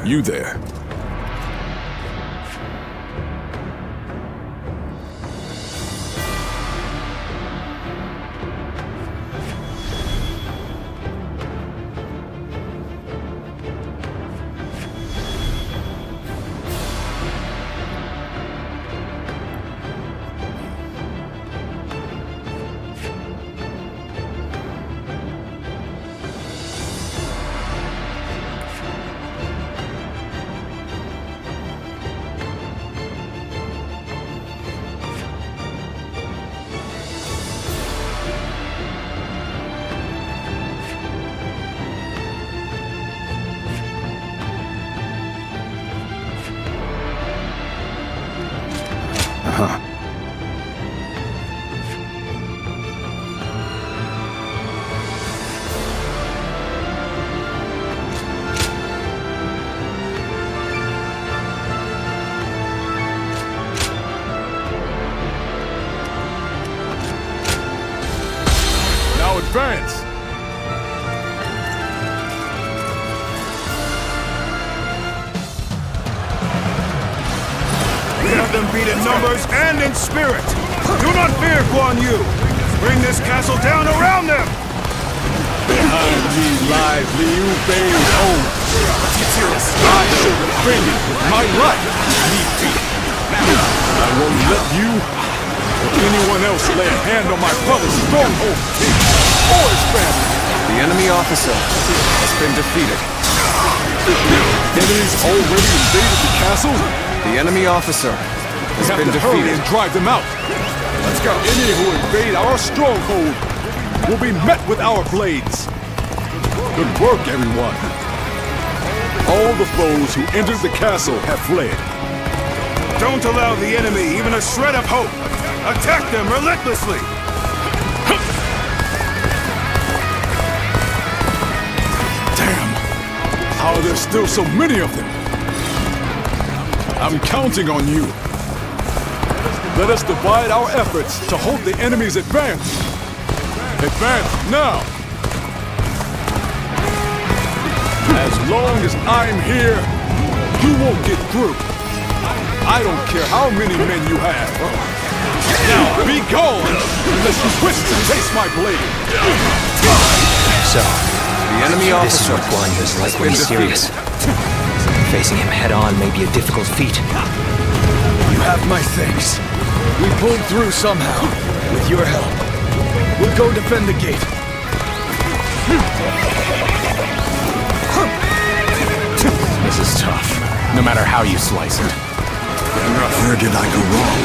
You there. Advance! We have them beat in numbers and in spirit. Do not fear, Guan Yu. Bring this castle down around them. Behind me lies Liu Bei's home. I shall defend it with my life. I won't let you or anyone else lay a hand on my brother's stronghold or his family. The enemy officer has been defeated. Enemies already invaded the castle? The enemy officer has been We have to hurry defeated. and drive them out. Let's go. Any who invade our stronghold will be met with our blades. Good work, everyone. All the foes who entered the castle have fled. Don't allow the enemy even a shred of hope. Attack them relentlessly. Damn! How are there still so many of them? I'm counting on you. Let us divide our efforts to halt the enemy's advance. Advance now! As long as I'm here, you won't get through. I don't care how many men you have. Now be gone, unless you wish to taste my blade. So, the enemy This is officer what Guan Yu is like has when been he's defeated. serious. Facing him head-on may be a difficult feat. You have my thanks. We pulled through somehow. With your help. We'll go defend the gate. This is tough, no matter how you slice it. Where did I go wrong?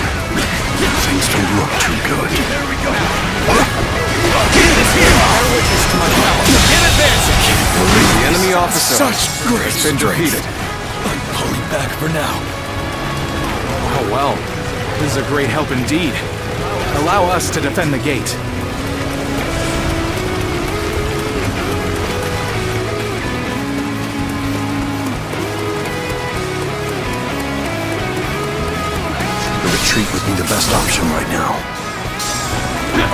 Things don't look too good. The enemy officer Such great has been strength. defeated. I'm pulling back for now. Oh well, this is a great help indeed. Allow us to defend the gate. The retreat would be the best option right now.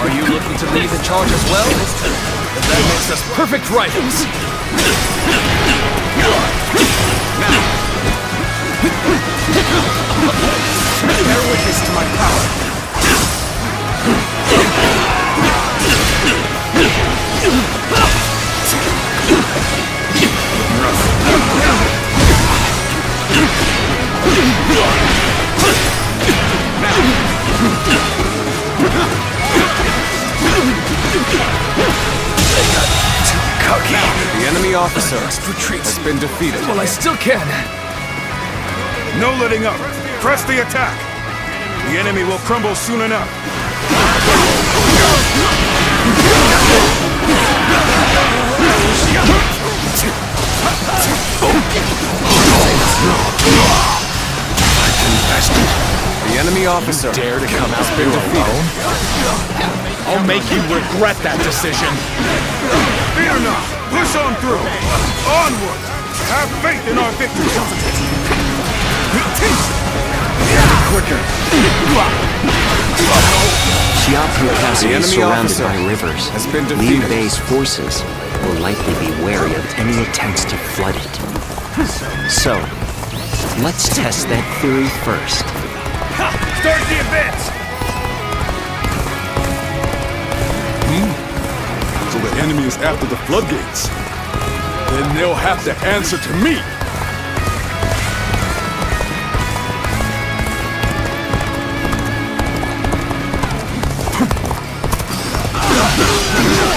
Are you looking to lead the charge as well? That makes us perfect rivals. Bear witness to my power. The enemy officer has been defeated. Well, I still can. No letting up. Press the attack. The enemy will crumble soon enough. The enemy officer Dare to come out been here defeated. alone? I'll make you regret that decision. Fear not. Push on through. Onward. Have faith in our victory. Quicker. Xiapu Castle The is enemy surrounded officer by rivers. has been Liu defeated. Bei's forces will likely be wary of any attempts to flood it. So, let's test that theory first. Start the advance! So the enemy is after the floodgates. Then they'll have to answer to me.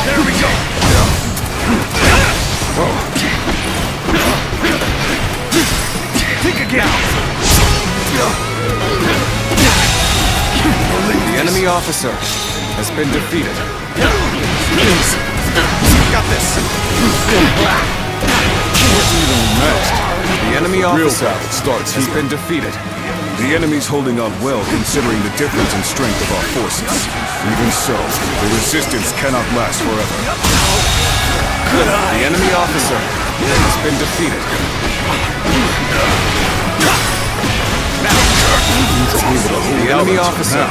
There we go! Think again! The enemy officer has been defeated. Got this. What's even next? The enemy The real officer battle starts has here. been defeated. The enemy's holding out well considering the difference in strength of our forces. Even so, the resistance cannot last forever. The enemy officer has been defeated. The enemy officer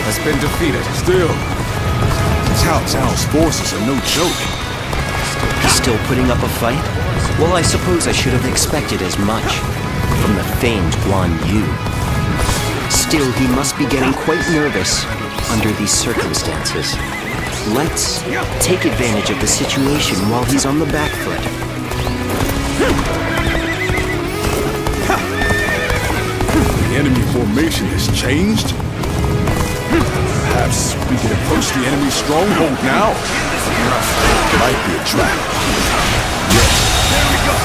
has been defeated. Still, Cao Cao's forces are no joke. Still putting up a fight? Well, I suppose I should have expected as much from the famed Guan Yu. Still, he must be getting quite nervous under these circumstances. Let's take advantage of the situation while he's on the back foot. The enemy formation has changed? Perhaps we can approach the enemy's stronghold now? Might be a trap. Yes.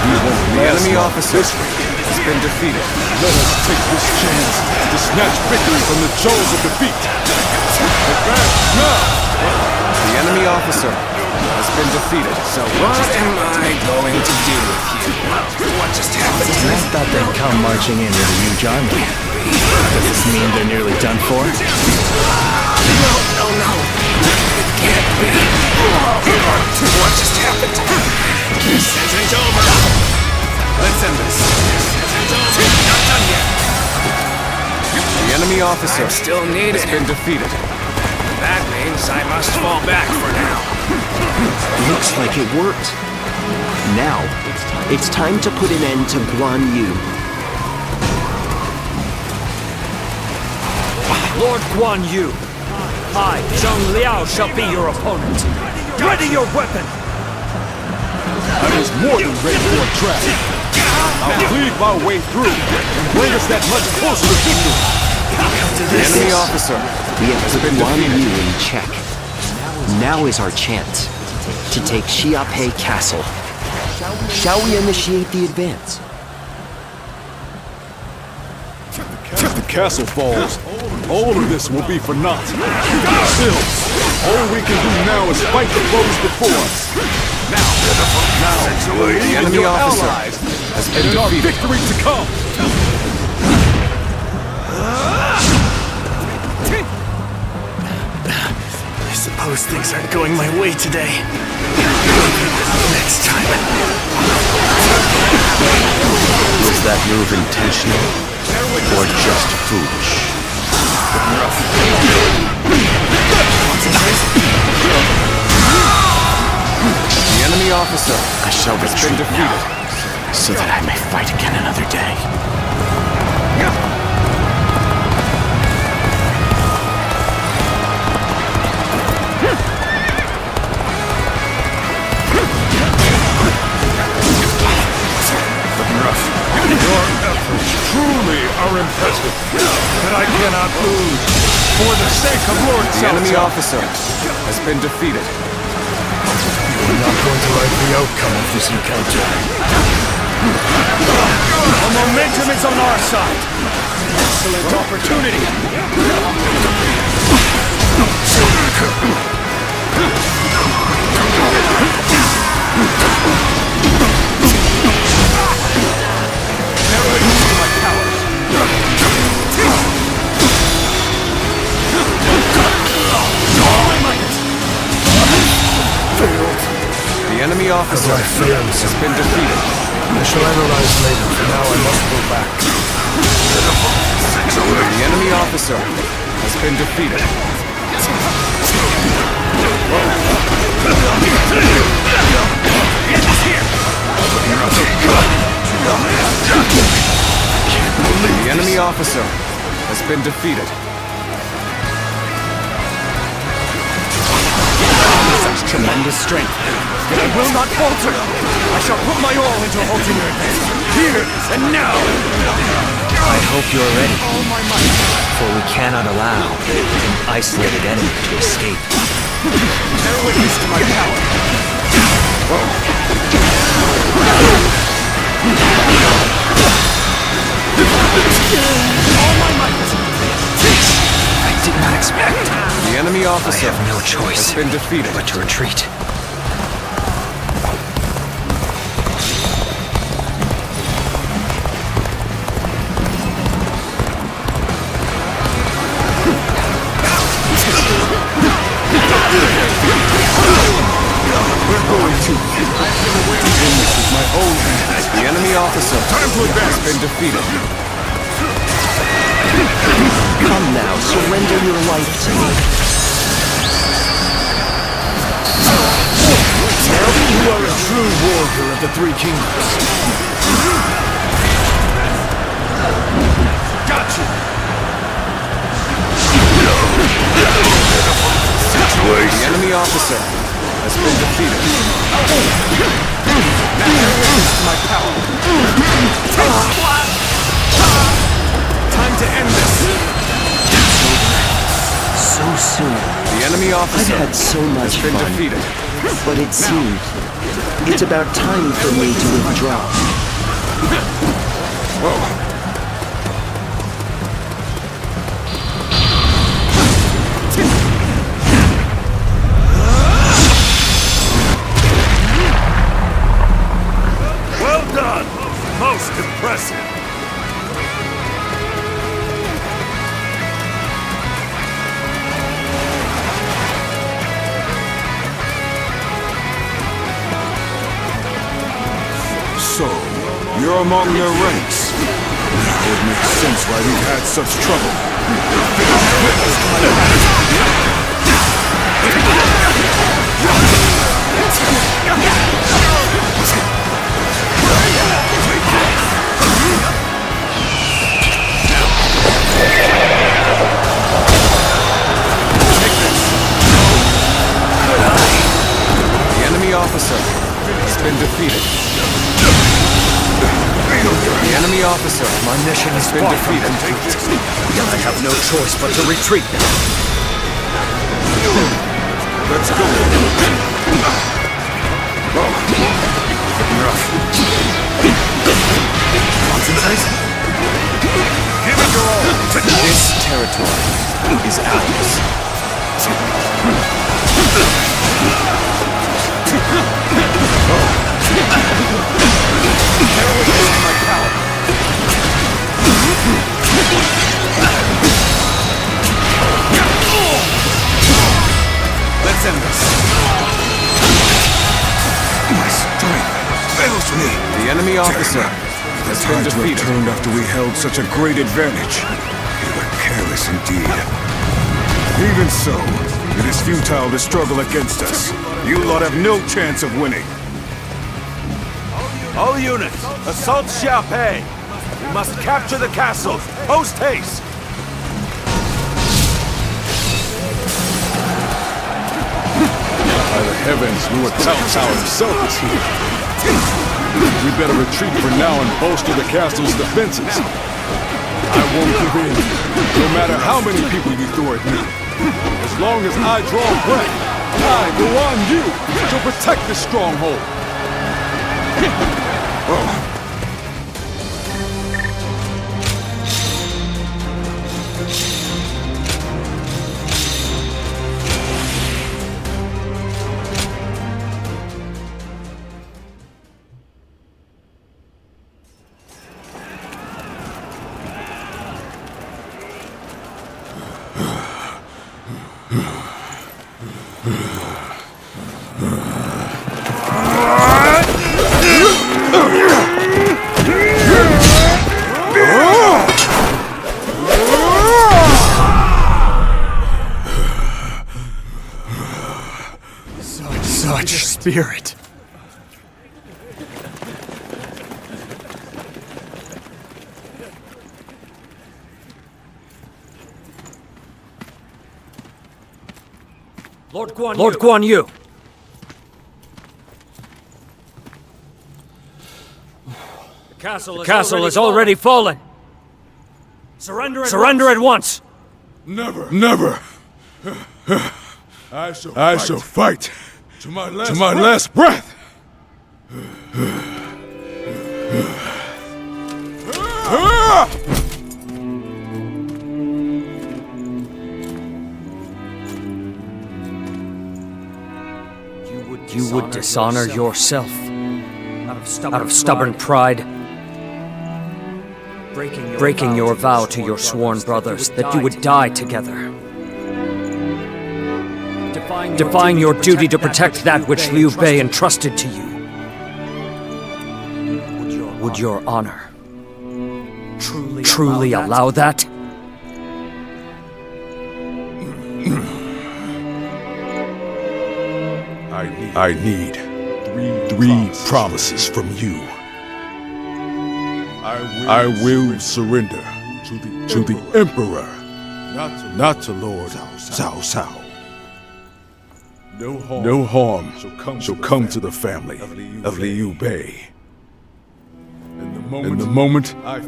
We won't The last enemy long officer this way. has been defeated. Let us take this chance to snatch victory from the jaws of defeat. Advance now! The enemy officer has been defeated. So what am I going to do with you? What just happened? I thought they'd come marching in with a huge army. Does this mean they're nearly done for? No. It can't be. What just happened? This isn't over. Let's end this. Not done yet. The enemy officer I'm still needed. has been defeated. That means I must fall back for now. Looks like it worked. Now, it's time to put an end to Guan Yu. Lord Guan Yu, I, Zheng Liao, shall be your opponent. Ready your weapon! I was more than ready for a trap. I'll cleave my way through and bring us that much closer to victory. The enemy officer We have has put been Guan defeated. Yu in check. Now is our chance to take Xiaopei Castle. Shall we initiate the advance? If the castle falls, all of this will be for naught. Still, all we can do now is fight the foes before us. Now, The enemy your officer allies, has and been in our defeated. victory to come. I suppose things aren't going my way today. Next time. Was that move intentional? Or just foolish? The enemy officer I shall has been retreat defeated. now, so that I may fight again another day. Your efforts truly are impressive, but I cannot lose. For the sake of Lord The enemy Cao Cao. officer has been defeated. We're not going to like the outcome of this encounter. The momentum is on our side. Excellent opportunity. The enemy officer has been defeated. I shall analyze later. For now, I must go back. The enemy officer has been defeated. The enemy officer has been defeated. Such tremendous strength. Yet I will not falter. I shall put my all into halting your advance. Here and now. I hope you're ready, for we cannot allow an isolated enemy to escape. Bear witness to my power. All my might. I did not expect. The enemy officer I have no choice has been defeated. but to retreat. We're going to begin this with my own hands. The enemy officer has been defeated. Come now, surrender your life to me. Now you are a true warrior of the Three Kingdoms. Gotcha! The enemy officer has been defeated. My power. Time to end this. So soon. The enemy I've officer had so much has been fun, defeated. but it seems it's about time for me to withdraw. Well done! Most impressive! So, you're among their ranks. Now it makes sense why we've had such trouble. The enemy officer has been defeated. The enemy officer My mission has is been far from defeated. complete. Yet I have no choice but to retreat now. Let's go. Concentrate. Give it your all. This territory is ours. My power. Let's end this. My strength fails me. The enemy officer has been Times were defeated. turned after we held such a great advantage. We were careless indeed. Even so, it is futile to struggle against us. You lot have no chance of winning. All units, assault Xiaopei! We must capture the castle! Post haste! By the heavens, Lord Cao Cao himself is here. We better retreat for now and bolster the castle's defenses. I won't give in, no matter how many people you throw at me. As long as I draw breath, I, Guan Yu, shall protect this stronghold. Such spirit. Lord Guan Yu. The castle has already fallen. Surrender at once. Never. I shall fight to my last breath. You would dishonor yourself out of stubborn pride, breaking your vow to your sworn brothers that you would die together, defying your duty to protect that which Liu Bei entrusted to you. Would your honor truly allow that? I need three promises from you. I will surrender to the Emperor, not to Lord Cao Cao. No harm shall come to the family of Liu Bei. In the moment I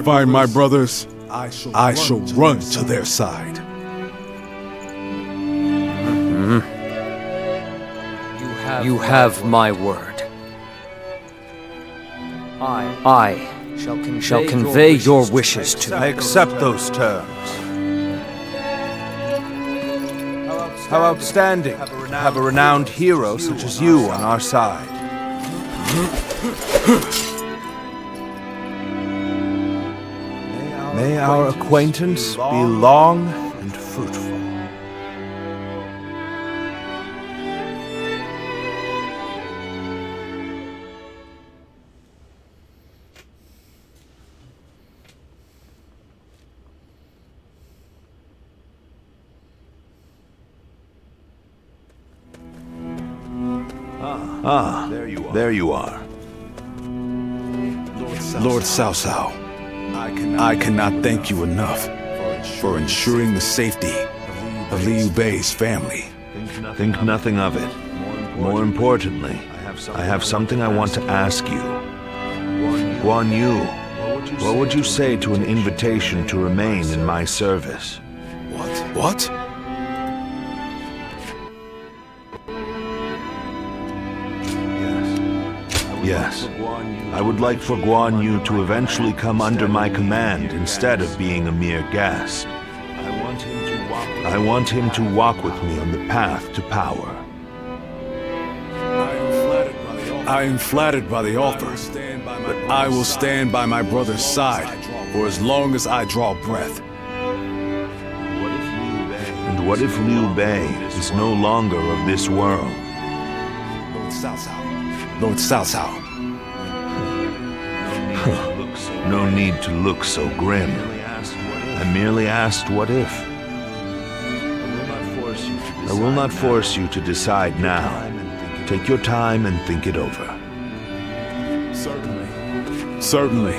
find my brothers, I shall run to their side. You have my word. I shall convey your wishes to I accept those terms. How outstanding to have a renowned hero such as you on our side. May our acquaintance be long and fruitful. There you are. Lord Cao Cao, I cannot thank you enough for ensuring the safety of Liu Bei's family. Think nothing of it. More importantly, I have something I want to ask you. Guan Yu, what would you say to an invitation to remain in my service? What? Yes. I would like for Guan Yu to eventually come under my command instead of being a mere guest. I want him to walk with me on the path to power. I am flattered by the offer, but I will stand by my brother's side for as long as I draw breath. And what if Liu Bei is no longer of this world? Lord Cao Cao. No need to look so grim. I merely asked what if. I will not force you to decide now. Take your time and think it over. Certainly.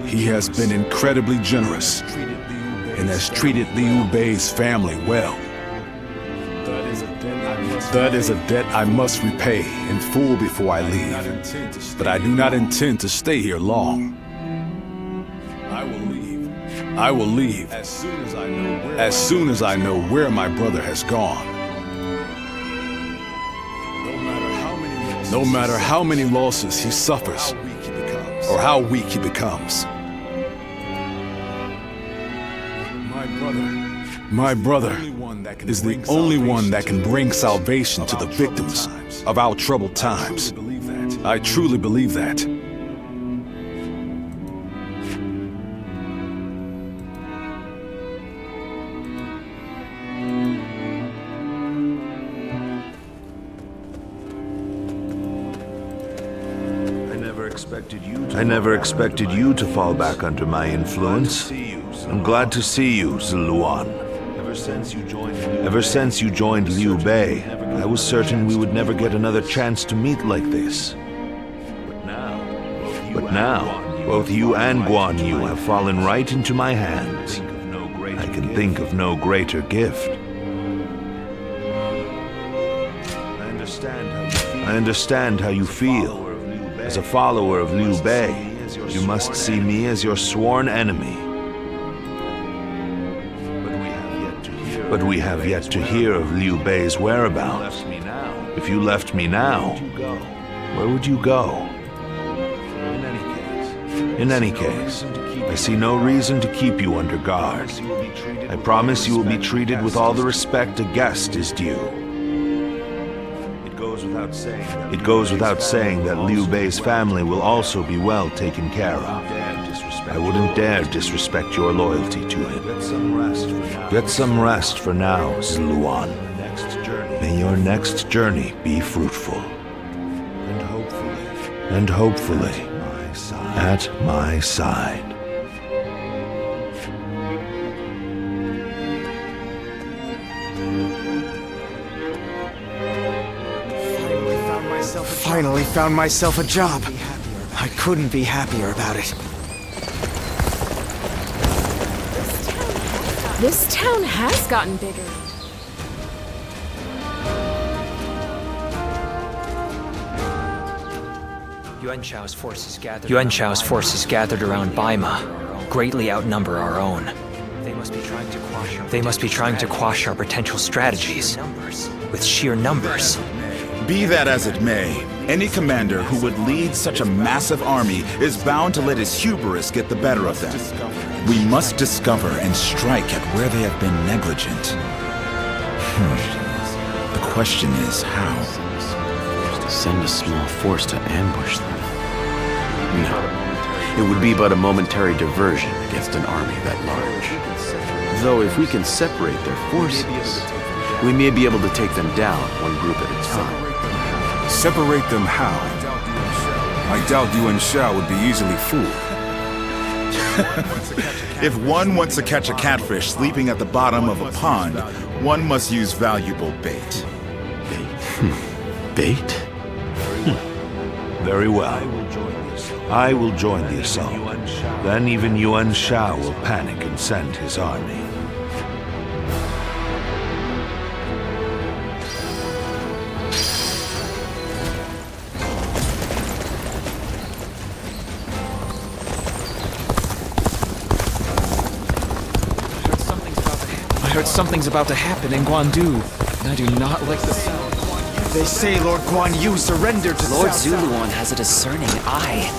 He has been incredibly generous and has treated Liu Bei's family well. That is a debt I must repay in full before I leave. But I do not intend to stay here long. I will leave as soon as I know where my brother has gone. No matter how many losses he suffers or how weak he becomes. My brother is the only one that can bring salvation to the victims of our troubled times. I truly believe that. I never expected you to fall back under my influence. I'm glad to see you, Ziluan. Ever since you joined Liu Bei, I was certain we would never get another chance to meet like this. But now, both you and Guan Yu have fallen right into my hands. I can think of no greater gift. I understand how you feel. As a follower of Liu Bei, you must see me as your sworn enemy. But we have yet to hear of Liu Bei's whereabouts. If you left me now, where would you go? In any case, I see no reason to keep you under guard. I promise you will be treated with all the respect a guest is due. It goes without saying that Liu Bei's family will also be well taken care of. I wouldn't dare disrespect your loyalty to him. Get some rest for now, Ziluan. May your next journey be fruitful. And hopefully, at my side. Finally found myself a job. I couldn't be happier about it. This town has gotten bigger. Yuan Shao's forces gathered around Baima greatly outnumber our own. They must be trying to quash our potential strategies with sheer numbers. Be that as it may, any commander who would lead such a massive army is bound to let his hubris get the better of them. We must discover and strike at where they have been negligent. The question is how? Send a small force to ambush them. No. It would be but a momentary diversion against an army that large. Though if we can separate their forces, we may be able to take them down one group at a time. Separate them how? I doubt Yuan Shao would be easily fooled. If one wants to catch a catfish sleeping at the bottom of a pond, one must use valuable bait. Bait? Very well. I will join the assault. Then even Yuan Shao will panic and send his army. I heard something's about to happen in Guandu, and I do not like the sound. They say Lord Guan Yu surrendered to Lord Cao Cao. Zuluan has a discerning eye.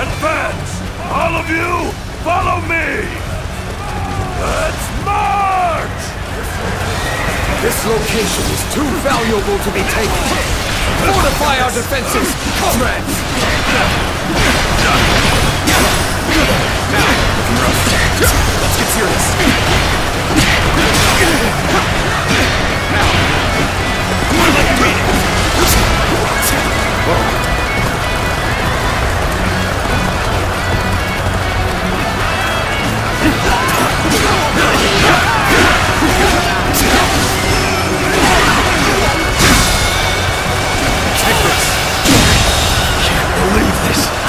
Advance! All of you, follow me! Let's march! This location is too valuable to be taken. Fortify our defenses, comrades! Now, looking rough. Let's get serious. Now, more like a meeting. Whoa.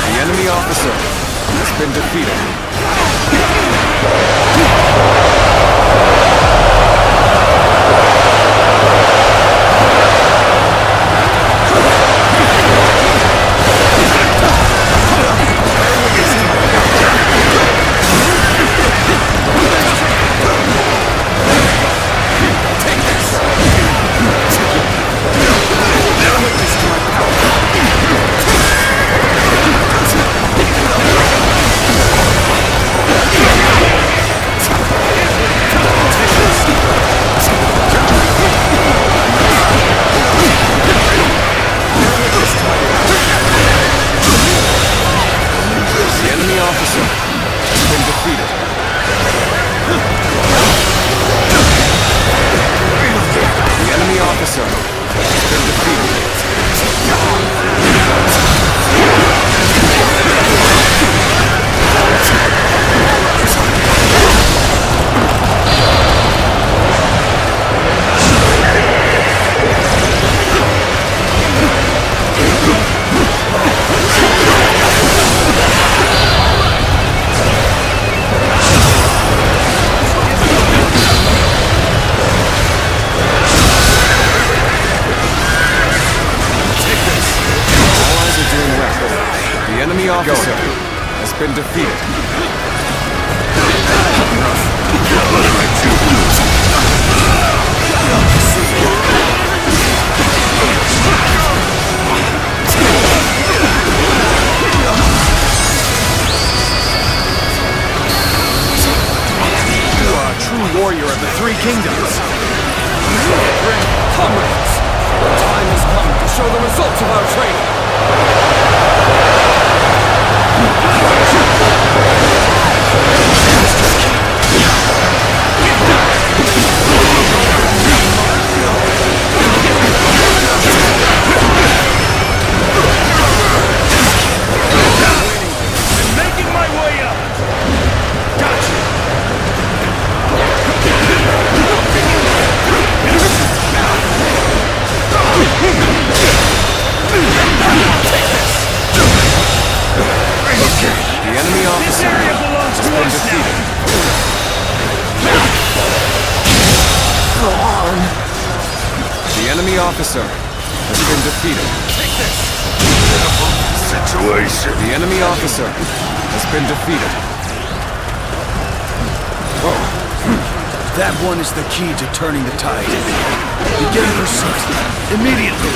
The enemy officer has been defeated. officer has been defeated. You are a true warrior of the Three Kingdoms. Comrades, the time has come to show the results of our training. I'm making my way up. Gotcha. The enemy officer has been defeated. The enemy officer has been defeated. Situation. The enemy officer has been defeated. That one is the key to turning the tide. Begin pursuit. Immediately.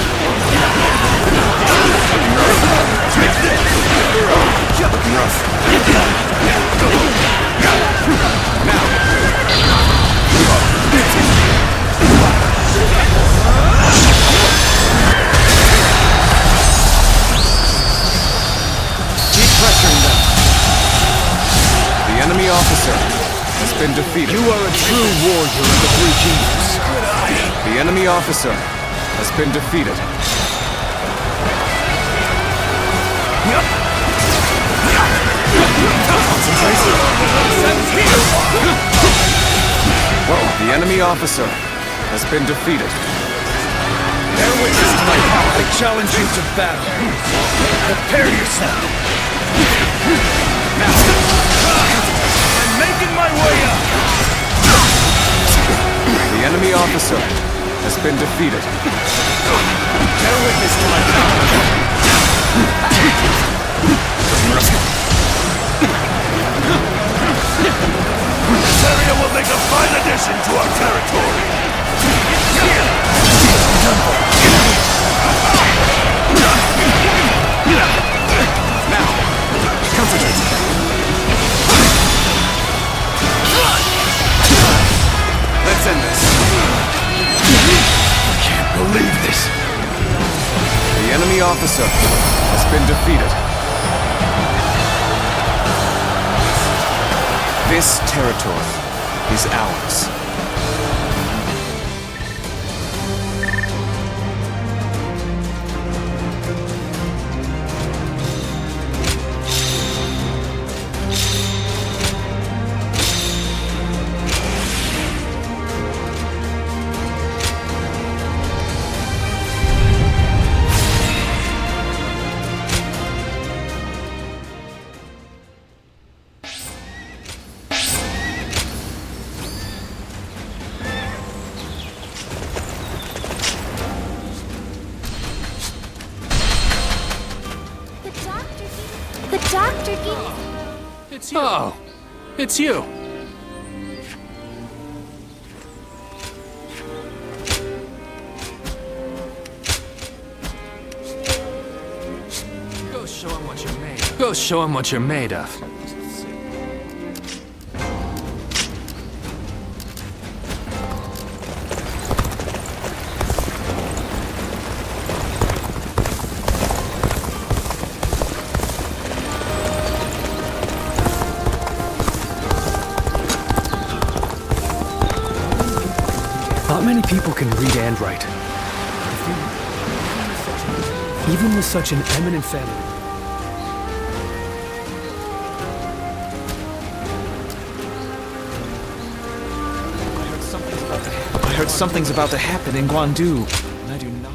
Keep pressuring them. The enemy officer has been defeated. You are a true warrior of the Three Kingdoms. The enemy officer has been defeated. The enemy officer has been defeated. Bear witness to my power. I challenge you to battle. Prepare yourself. Now. I'm making my way up. The enemy officer has been defeated. Bear witness to my power. This area will make a fine addition to our territory. Now, concentrate. Let's end this. I can't believe this. The enemy officer has been defeated. This territory is ours. Oh, it's you. Go show him what you're made of. Go show him what you're made of. Not many people can read and write. Even with such an eminent family. I heard something's about to happen in Guandu, and I do not.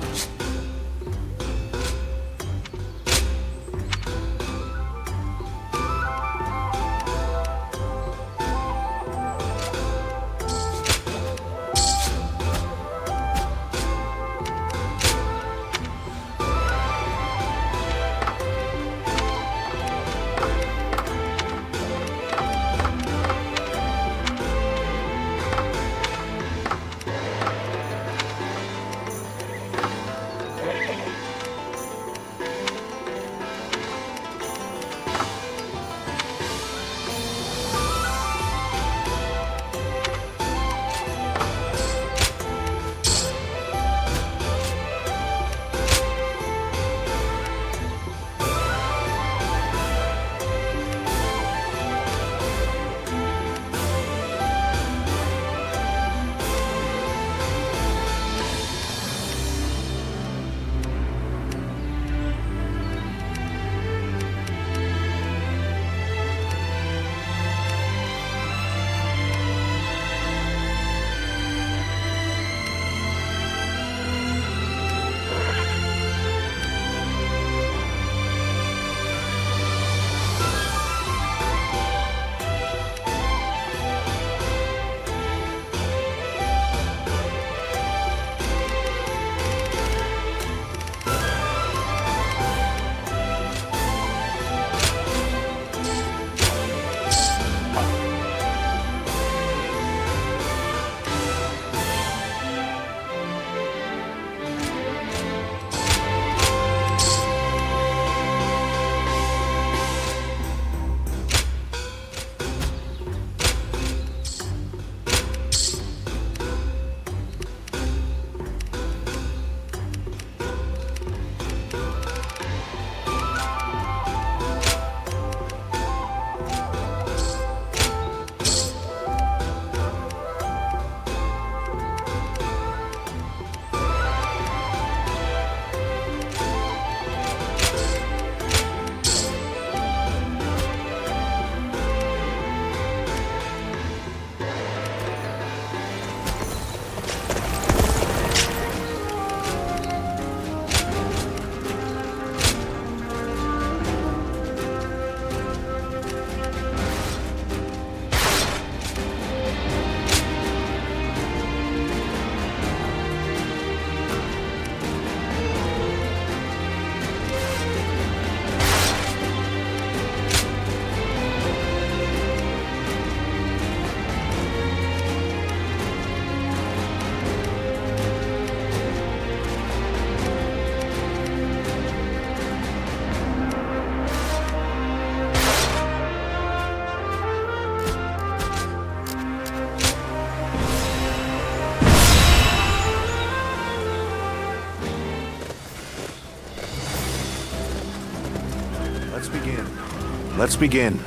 let's begin.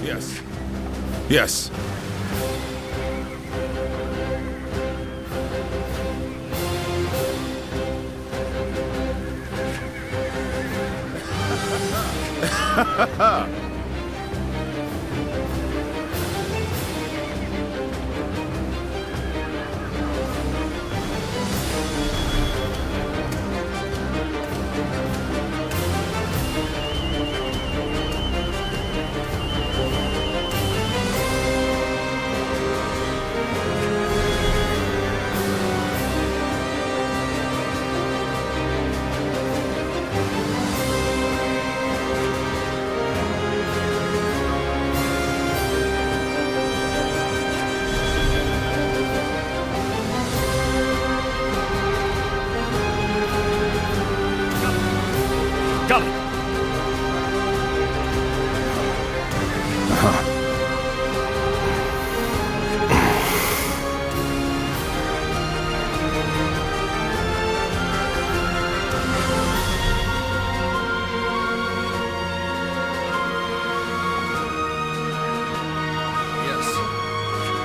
Yes. Yes.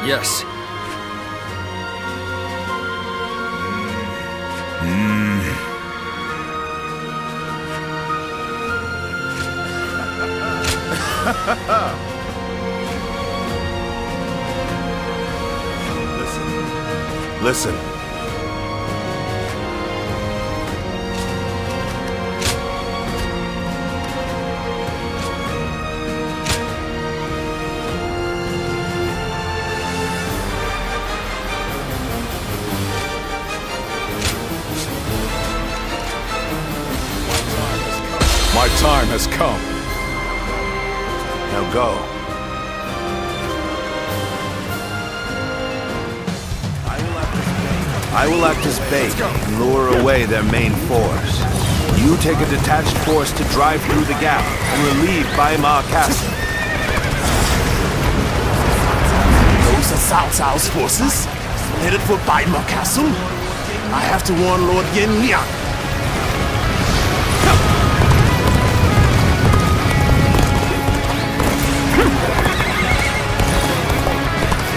Yes. Listen. My time has come. Now go. I will act as bait and lure away their main force. You take a detached force to drive through the gap and relieve Baimar Castle. Those are Cao Cao's forces, headed for Baimar Castle. I have to warn Lord Yin Liang.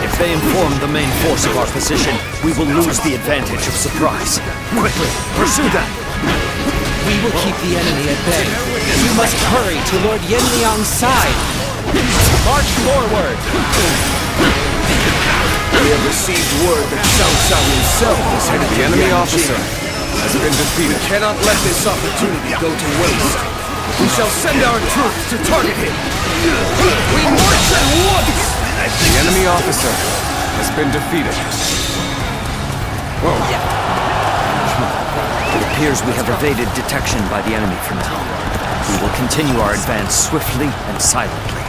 If they inform the main force of our position, we will lose the advantage of surprise. Quickly, pursue them! We will keep the enemy at bay. You must hurry to Lord Yin Liang's side. March forward! We have received word that Cao Cao himself is headed to The enemy Yanjing. officer has been defeated. We cannot let this opportunity go to waste. We shall send our troops to target him. We march at once! The enemy officer has been defeated. Whoa. It appears we have evaded detection by the enemy for now. We will continue our advance swiftly and silently.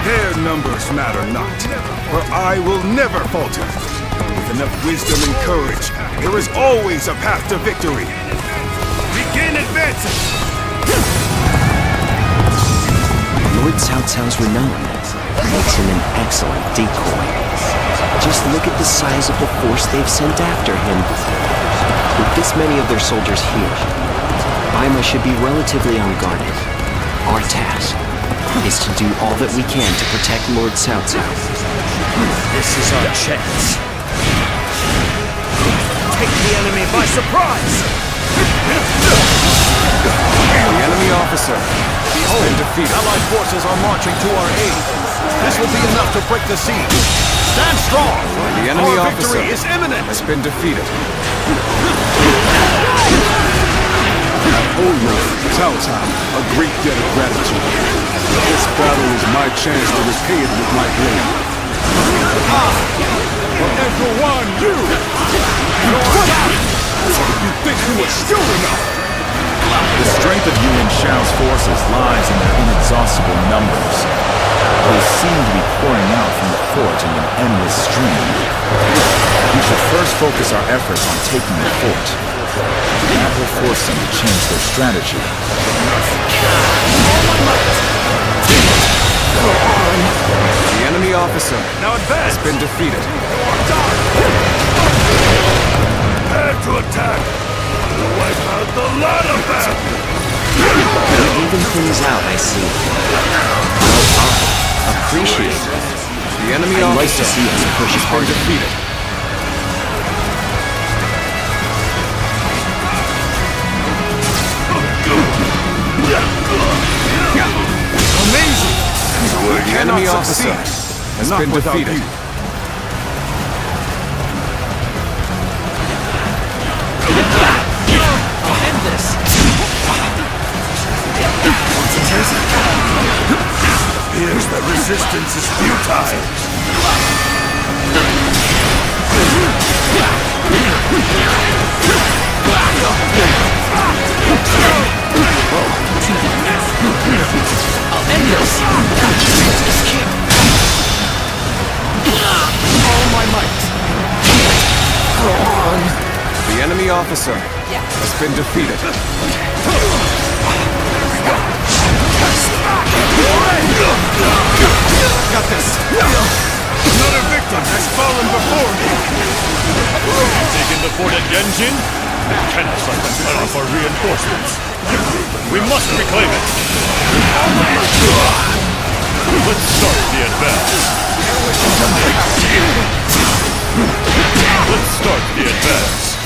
Their numbers matter not, for I will never falter. With enough wisdom and courage, there is always a path to victory. Begin advancing! Lord Cao Cao's renown makes him an excellent decoy. Just look at the size of the force they've sent after him. With this many of their soldiers here, Baima should be relatively unguarded. Our task is to do all that we can to protect Lord Cao Cao. This is our chance. Take the enemy by surprise! The enemy officer has been defeated. Allied forces are marching to our aid. This will be enough to break the siege. Stand strong! The enemy Our officer victory is imminent! has been defeated. I owe you, Cao Cao, a great debt of gratitude. This battle is my chance to repay it with my blade. For everyone, you! You think you were still enough? The strength of Yuan Shao's forces lies in their inexhaustible numbers. They seem to be pouring out from the fort in an endless stream. We should first focus our efforts on taking the fort. That will force them to change their strategy. The enemy officer has been defeated. Prepare to attack! Wipe out the lot of them! They're even things out, I see. Well, I appreciate it. The enemy I'd like officer to see us push has been harder. defeated. Amazing! The enemy officer has been defeated. I'll end this. Appears that resistance is futile. I'll end this. All my might. Go on. The enemy officer has been defeated. Got this! Another victim has fallen before me! Taking the fort at Yenjin? Cannot let them cut off our reinforcements. We must reclaim it! Let's start the advance. Let's start the advance.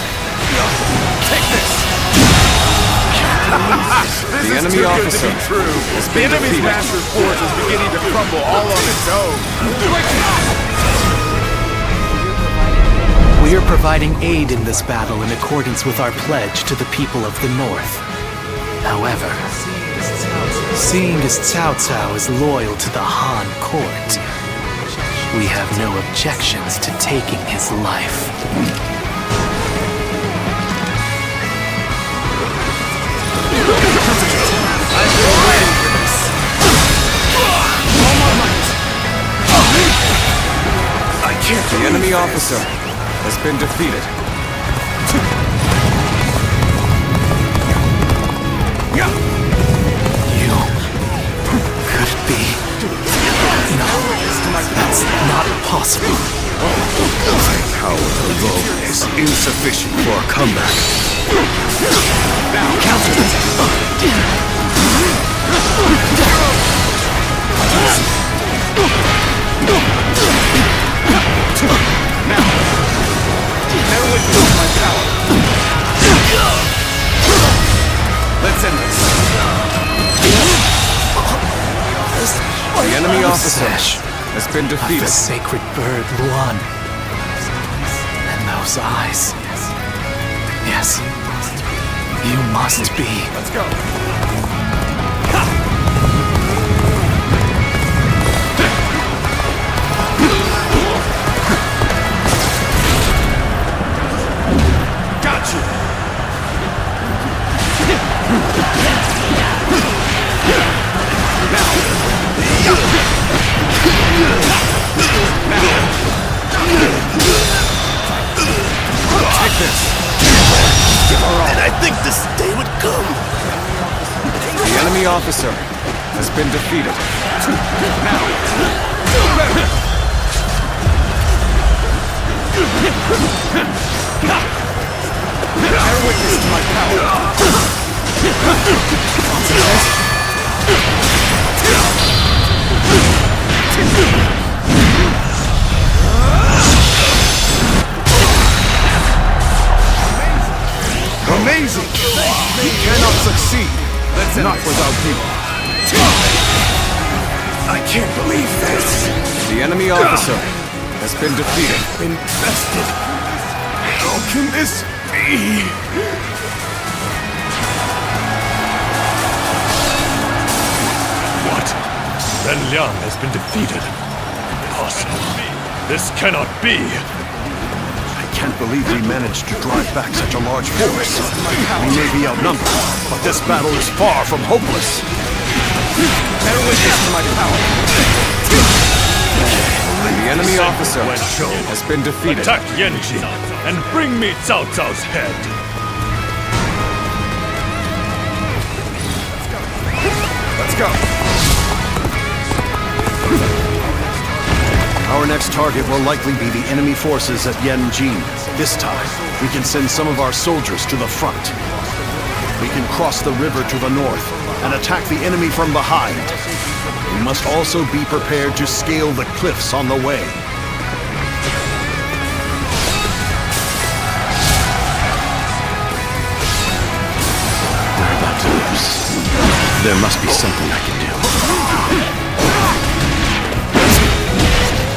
Take this! The enemy officer has The been enemy's defeated. master force is beginning to crumble all on its own. We are providing aid in this battle in accordance with our pledge to the people of the North. However, seeing as Cao Cao is loyal to the Han court, we have no objections to taking his life. I've been waiting for this. All my might. I can't The enemy officer has been defeated. You could it be? No, that's not possible. My power alone is insufficient for a comeback. Now, counter it. Now, bear witness to my power. Let's end this. The enemy officer has been Of the defeated. sacred bird, Luan. And those eyes. Yes. You must be. Let's go. Got you. Take this. Did I think this day would come? The enemy officer has been defeated. Bear witness to my Amazing! We cannot succeed. Not without you. I can't believe this. The enemy officer has been defeated. Infested. How can this be? What? Ren Liang has been defeated. Impossible. This cannot be. I can't believe we managed to drive back such a large force. We may be outnumbered, but this battle is far from hopeless. bear witness to my power. The enemy officer has been defeated. Attack Yenjin and bring me Cao Cao's head. Let's go. Our next target will likely be the enemy forces at Yenjin. This time, we can send some of our soldiers to the front. We can cross the river to the north and attack the enemy from behind. We must also be prepared to scale the cliffs on the way. We're about to lose. There must be something I can do.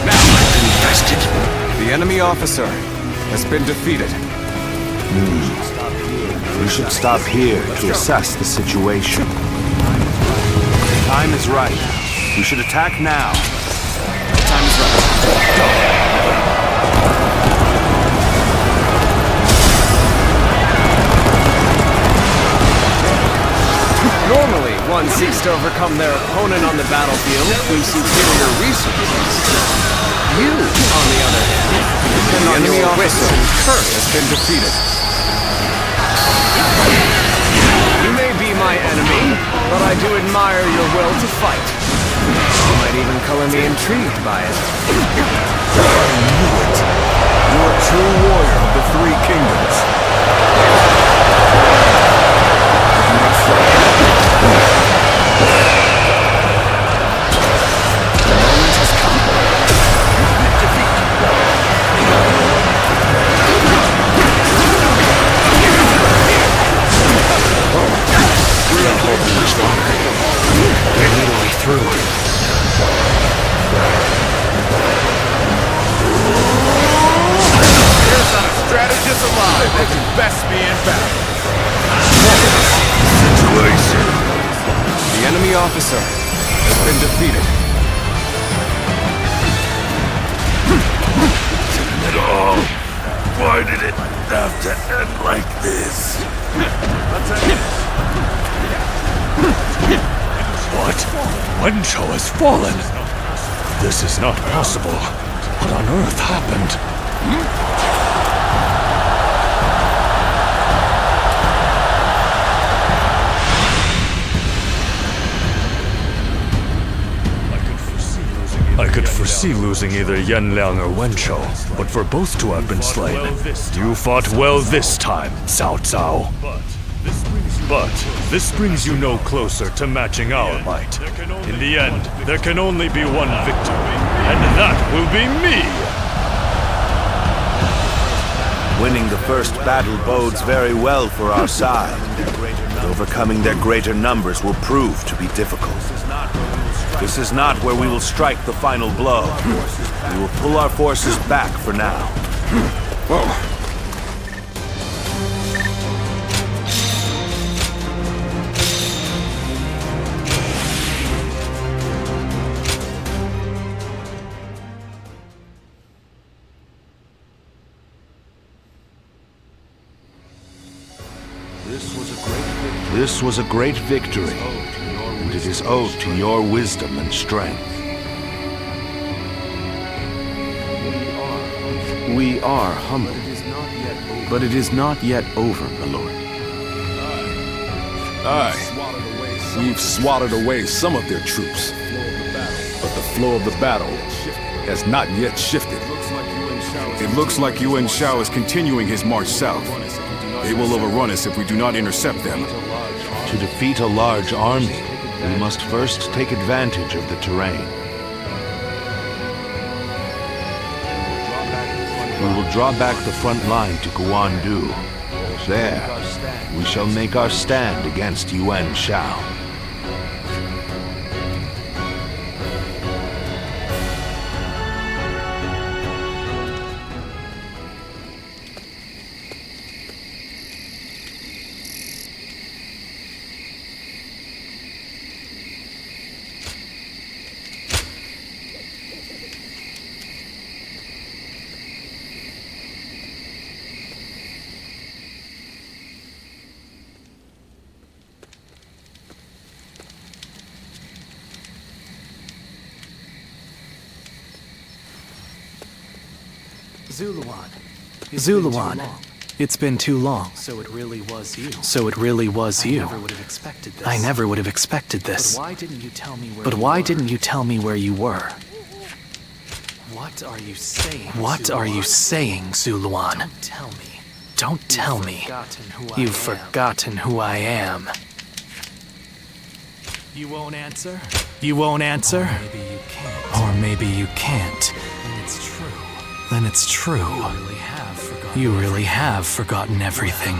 Now I'm infested. The enemy officer has been defeated. We should stop here to assess the situation. The time is right. We should attack now. The time is right. Normally, one seeks to overcome their opponent on the battlefield through superior resources. You, on the other hand, depend on your wits and courage. Has been defeated. You may be my enemy, but I do admire your will to fight. You might even color me intrigued by it. I knew it. You're a true warrior of the Three Kingdoms. Officer has been defeated. Damn it all. Why did it have to end like this? What? Wenchou has fallen. This is not possible. What on earth happened? I could foresee losing either Yanliang or Wenchou, but for both to have been slain, you fought well this time, Cao Cao. But this brings you no closer to matching our might. In the end, there can only be one victor, and that will be me! Winning the first battle bodes very well for our side. Overcoming their greater numbers will prove to be difficult. This is not where we will strike the final blow. We will pull our forces back for now. This was a great victory, and it is owed to your wisdom and strength. We are humbled, but it is not yet over, my lord. Aye. We've swatted away some of their troops, but the flow of the battle has not yet shifted. It looks like Yuan Shao is continuing his march south. They will overrun us if we do not intercept them. To defeat a large army, we must first take advantage of the terrain. We will draw back the front line to Guandu. There, we shall make our stand against Yuan Shao. Zuluan, it's been too long. So it really was you. I never would have expected this. But why didn't you tell me where you were? What are you saying? What are you saying, Zuluan? Don't tell me. Don't tell me. You've forgotten who I am. You won't answer? You won't answer? Or maybe you can't. Or maybe you can't. Then it's true. Then it's true. You really have forgotten everything.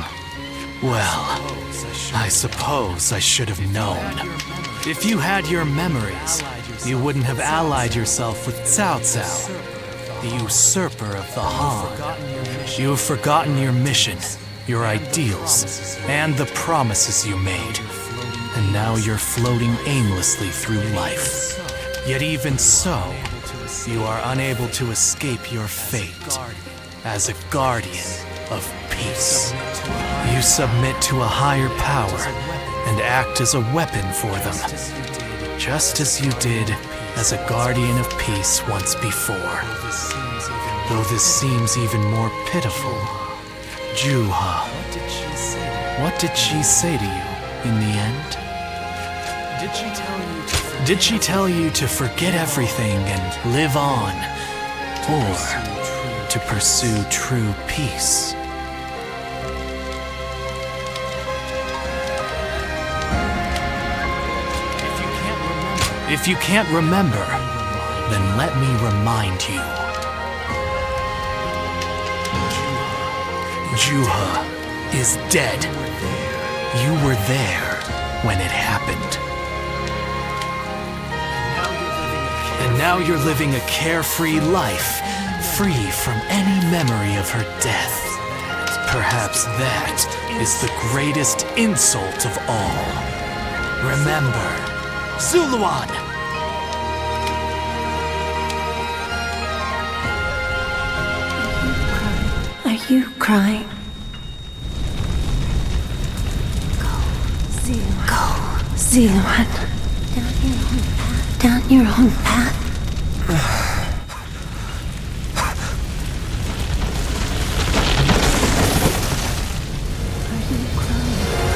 Well, I suppose I should have known. If you had your memories, you wouldn't have allied yourself with Cao Cao, the usurper of the Han. You have forgotten your mission, your ideals, and the promises you made. And now you're floating aimlessly through life. Yet even so, you are unable to escape your fate as a guardian of peace. You submit to a higher power and act as a weapon for them, just as you did as a guardian of peace once before. Though this seems even more pitiful, Juha, what did she say to you in the end? Did she tell you to forget everything and live on, or to pursue true peace? If you can't remember, then let me remind you. Juha is dead. You were there when it happened. And now you're living a carefree life, free from any memory of her death. Perhaps that is the greatest insult of all. Remember, Zuluan! Are you crying? Go, Zuluan. Down your own path.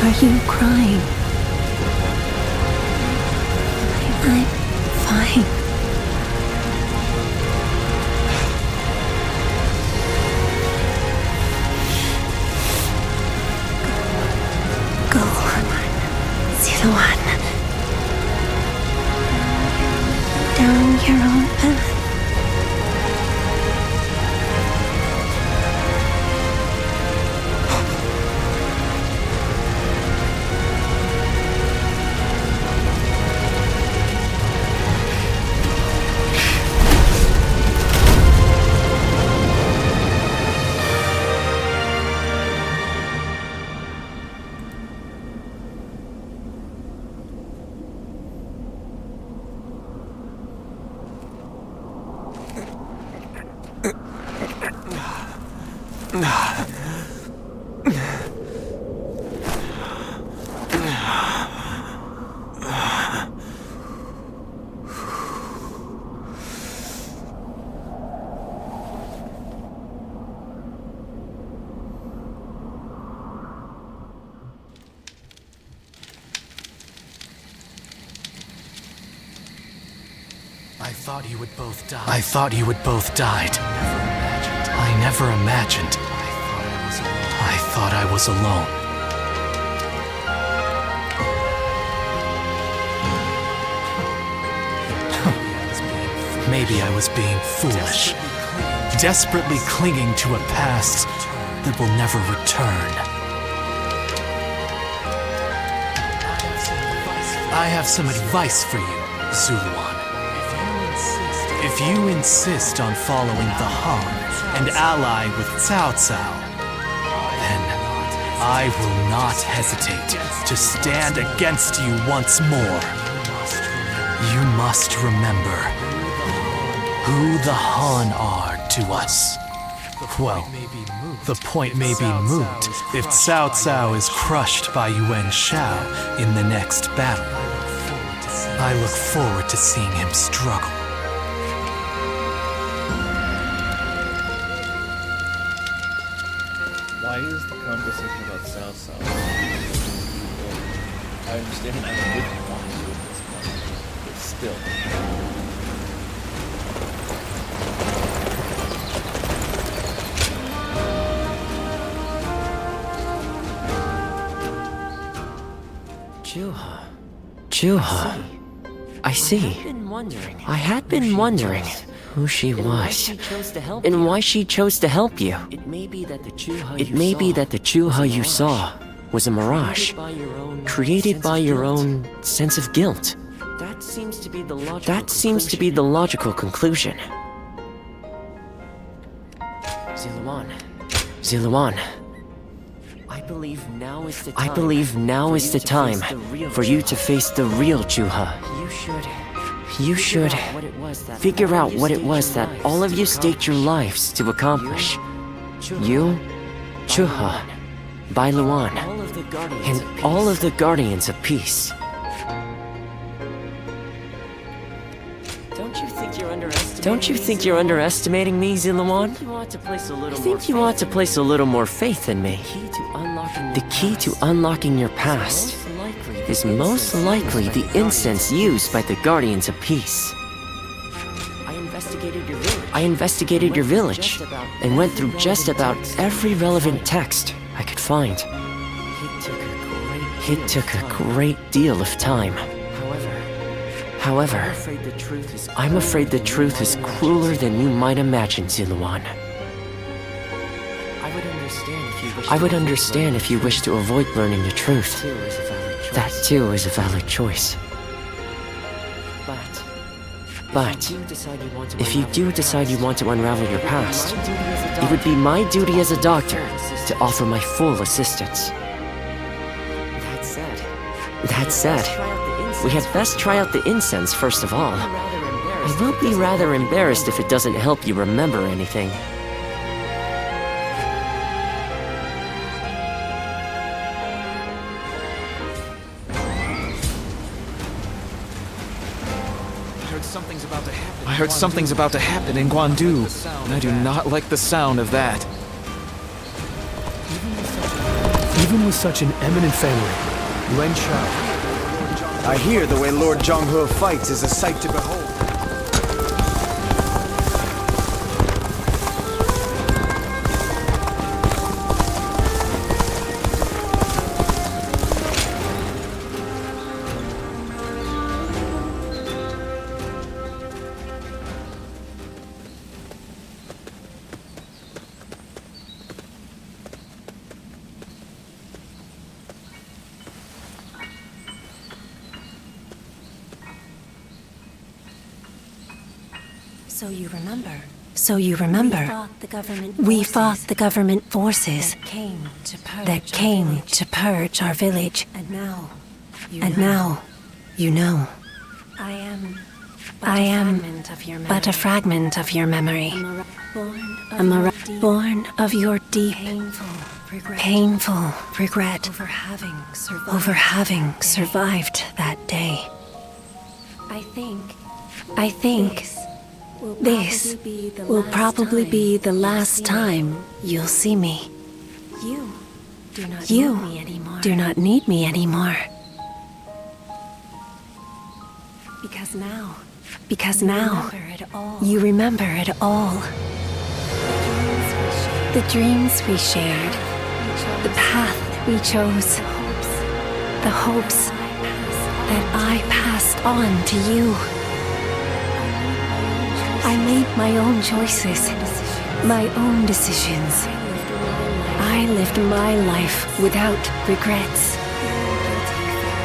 Are you crying? I'm fine. Go, Zuluan. Down your own path. I thought you would both died. I never imagined. I thought I was alone. Maybe I was being foolish, desperately clinging to a past that will never return. I have some advice for you, Zuluan. If you insist on following the Han and ally with Cao Cao, then I will not hesitate to stand against you once more. You must remember who the Han are to us. Well, the point may be moot if Cao Cao is crushed by Yuan Shao in the next battle. I look forward to seeing him struggle. Why is the conversation about Cao Cao? I understand I didn't want to at this point, but still. Juha. I see. I had been wondering who she was and why she chose to help you. It may be that the Juha you saw was a mirage, created by your own sense of guilt. That seems to be the logical conclusion. Ziluan. I believe now is the time for you to face the real Juha. You should figure out what it was that all of you staked your lives to accomplish. You, Juha, Bailuan, and all of the Guardians of Peace. Don't you think you're underestimating me, Ziluan? I think you ought to place a little more faith in me. The key to unlocking your past is most likely the incense used by the Guardians of Peace. I investigated your village and went through just about every relevant text I could find. It took a great deal of time. However, I'm afraid the truth is crueler than you might imagine, Ziluan. I would understand if you wish to avoid learning the truth. That too is a valid choice. But if you do decide you want to unravel your past, it would be my duty as a doctor to offer my full assistance. That said, we had best try out the incense first of all. I will be rather embarrassed if it doesn't help you remember anything. I heard something's about to happen in Guandu, and I do not like the sound of that. Even with such an eminent family, Yuan Shao. I hear the way Lord Zhonghe fights is a sight to behold. So you remember, we fought the government forces that came to purge our village. And now, you know. I am but a fragment of your memory. A mirage born of your deep, painful regret over having survived that day. I think this will probably be the last time you'll see me. You do not need me anymore. Because now, you remember it all. The dreams we shared, the path we chose, the hopes that I passed on to you. I made my own choices, my own decisions. I lived my life without regrets.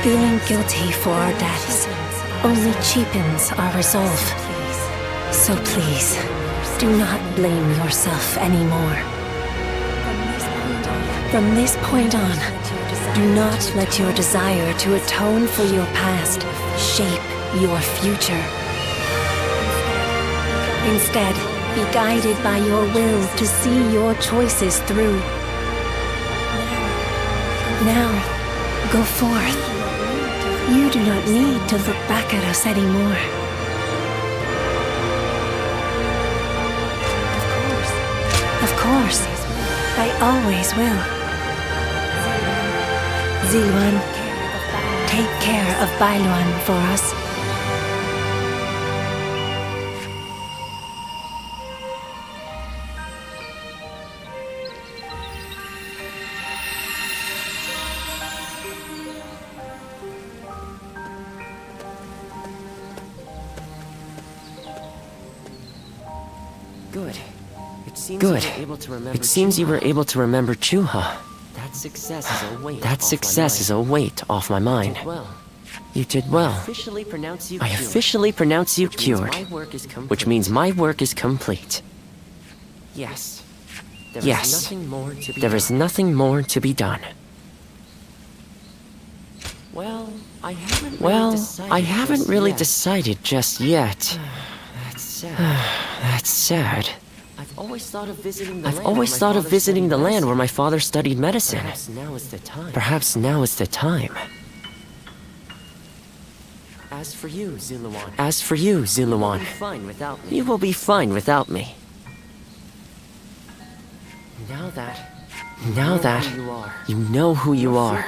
Feeling guilty for our deaths only cheapens our resolve. So please, do not blame yourself anymore. From this point on, do not let your desire to atone for your past shape your future. Instead, be guided by your will to see your choices through. Now, go forth. You do not need to look back at us anymore. Of course, I always will. Ziluan, take care of Bailuan for us. Good. It seems you were able to remember Chuha. That success is a weight off my mind. You did well. I officially pronounce you cured, which means my work is complete. Yes. There is nothing more to be done. Well, I haven't really decided just yet. That's sad. I've always thought of visiting the land where my father studied medicine. Perhaps now is the time. As for you, Zuluan, you will be fine without me. Now that you know who you are,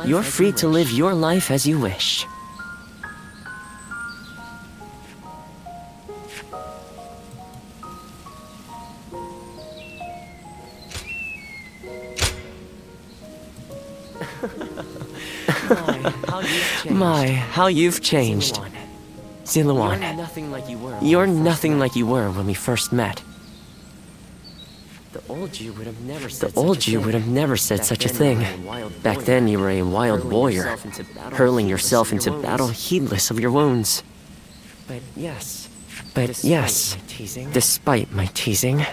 you're free to live your life as you wish. My, how you've changed. Zuluan, you're nothing like you were when we first met. The old you would have never said such a thing. Back then you were a wild warrior, hurling yourself into battle heedless of your wounds. But yes, despite my teasing,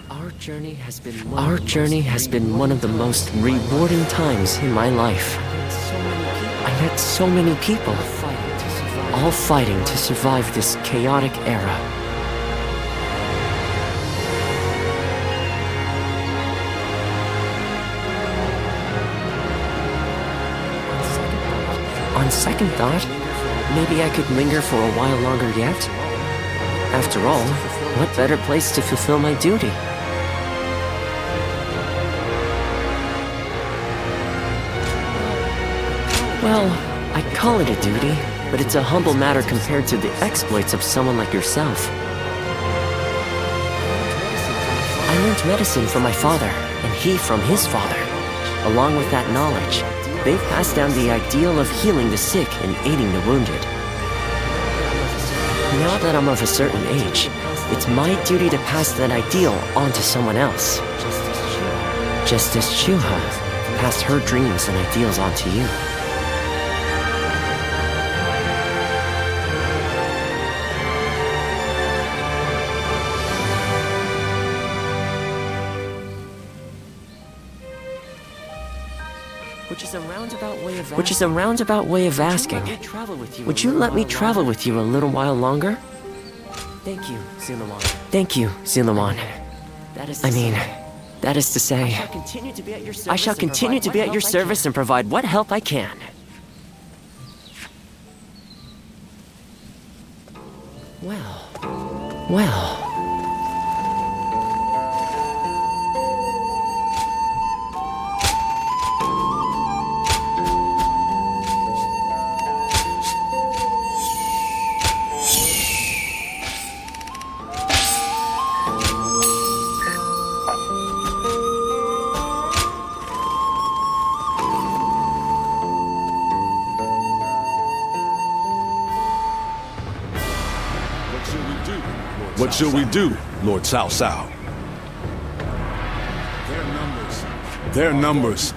our journey has been one of the most rewarding times in my life. I met so many people, all fighting to survive this chaotic era. On second thought, maybe I could linger for a while longer yet. After all, what better place to fulfill my duty? Well, I'd call it a duty, but it's a humble matter compared to the exploits of someone like yourself. I learned medicine from my father, and he from his father. Along with that knowledge, they've passed down the ideal of healing the sick and aiding the wounded. Now that I'm of a certain age, it's my duty to pass that ideal on to someone else. Just as Chuha passed her dreams and ideals on to you. Which is a roundabout way of asking, would you let me travel with you a little while longer? Thank you, Zuluan. That is to say, I shall continue to be at your service and provide what help I can. Well. What shall we do, Lord Cao Cao? Their numbers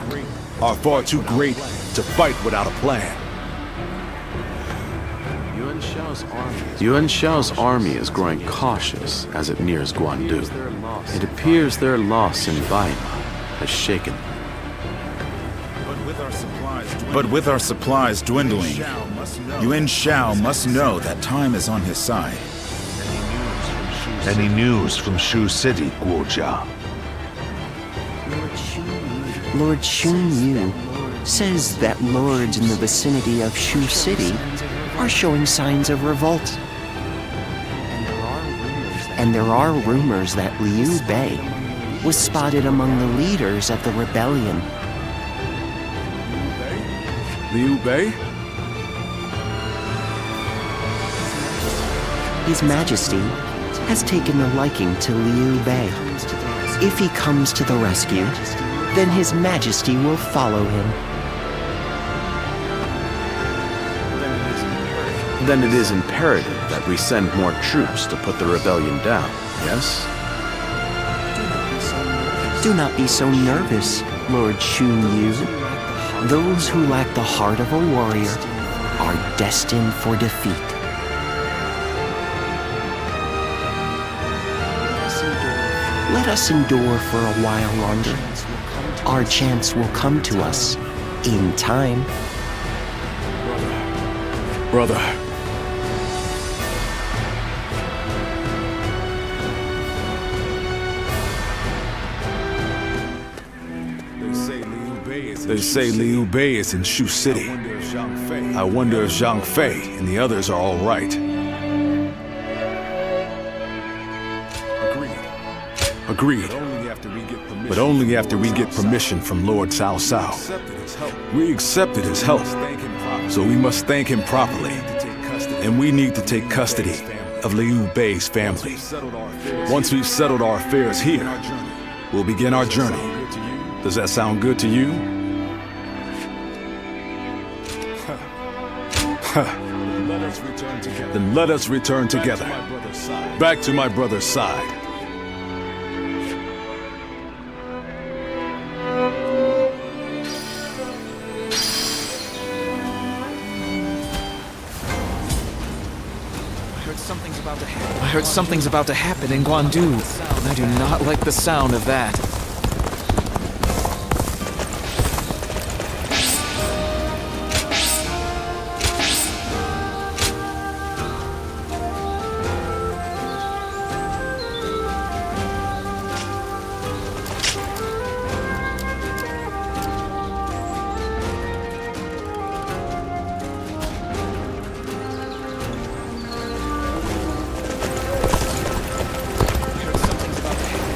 are far too great to fight without a plan. Yuan Shao's army is growing cautious as it nears Guandu. It appears their loss in Baima has shaken them. But with our supplies dwindling, Yuan Shao must know that time is on his side. Any news from Shu City, Guojia? Lord Xun Yu says that lords in the vicinity of Shu City are showing signs of revolt. And there are rumors that Liu Bei was spotted among the leaders of the rebellion. Liu Bei? His Majesty has taken a liking to Liu Bei. If he comes to the rescue, then His Majesty will follow him. Then it is imperative that we send more troops to put the rebellion down, yes? Do not be so nervous, Lord Shun Yu. Those who lack the heart of a warrior are destined for defeat. Let us endure for a while longer. Our chance will come to us in time. Brother. They say Liu Bei is in Shu City. I wonder if Zhang Fei and the others are all right. Agreed. But only after we get permission from Lord Cao Cao. We accepted his help, so we must thank him properly. And we need to take custody of Liu Bei's family. Once we've settled our affairs here, we'll begin our journey. Does that sound good to you? Then let us return together. Back to my brother's side. I heard something's about to happen in Guandu, and I do not like the sound of that.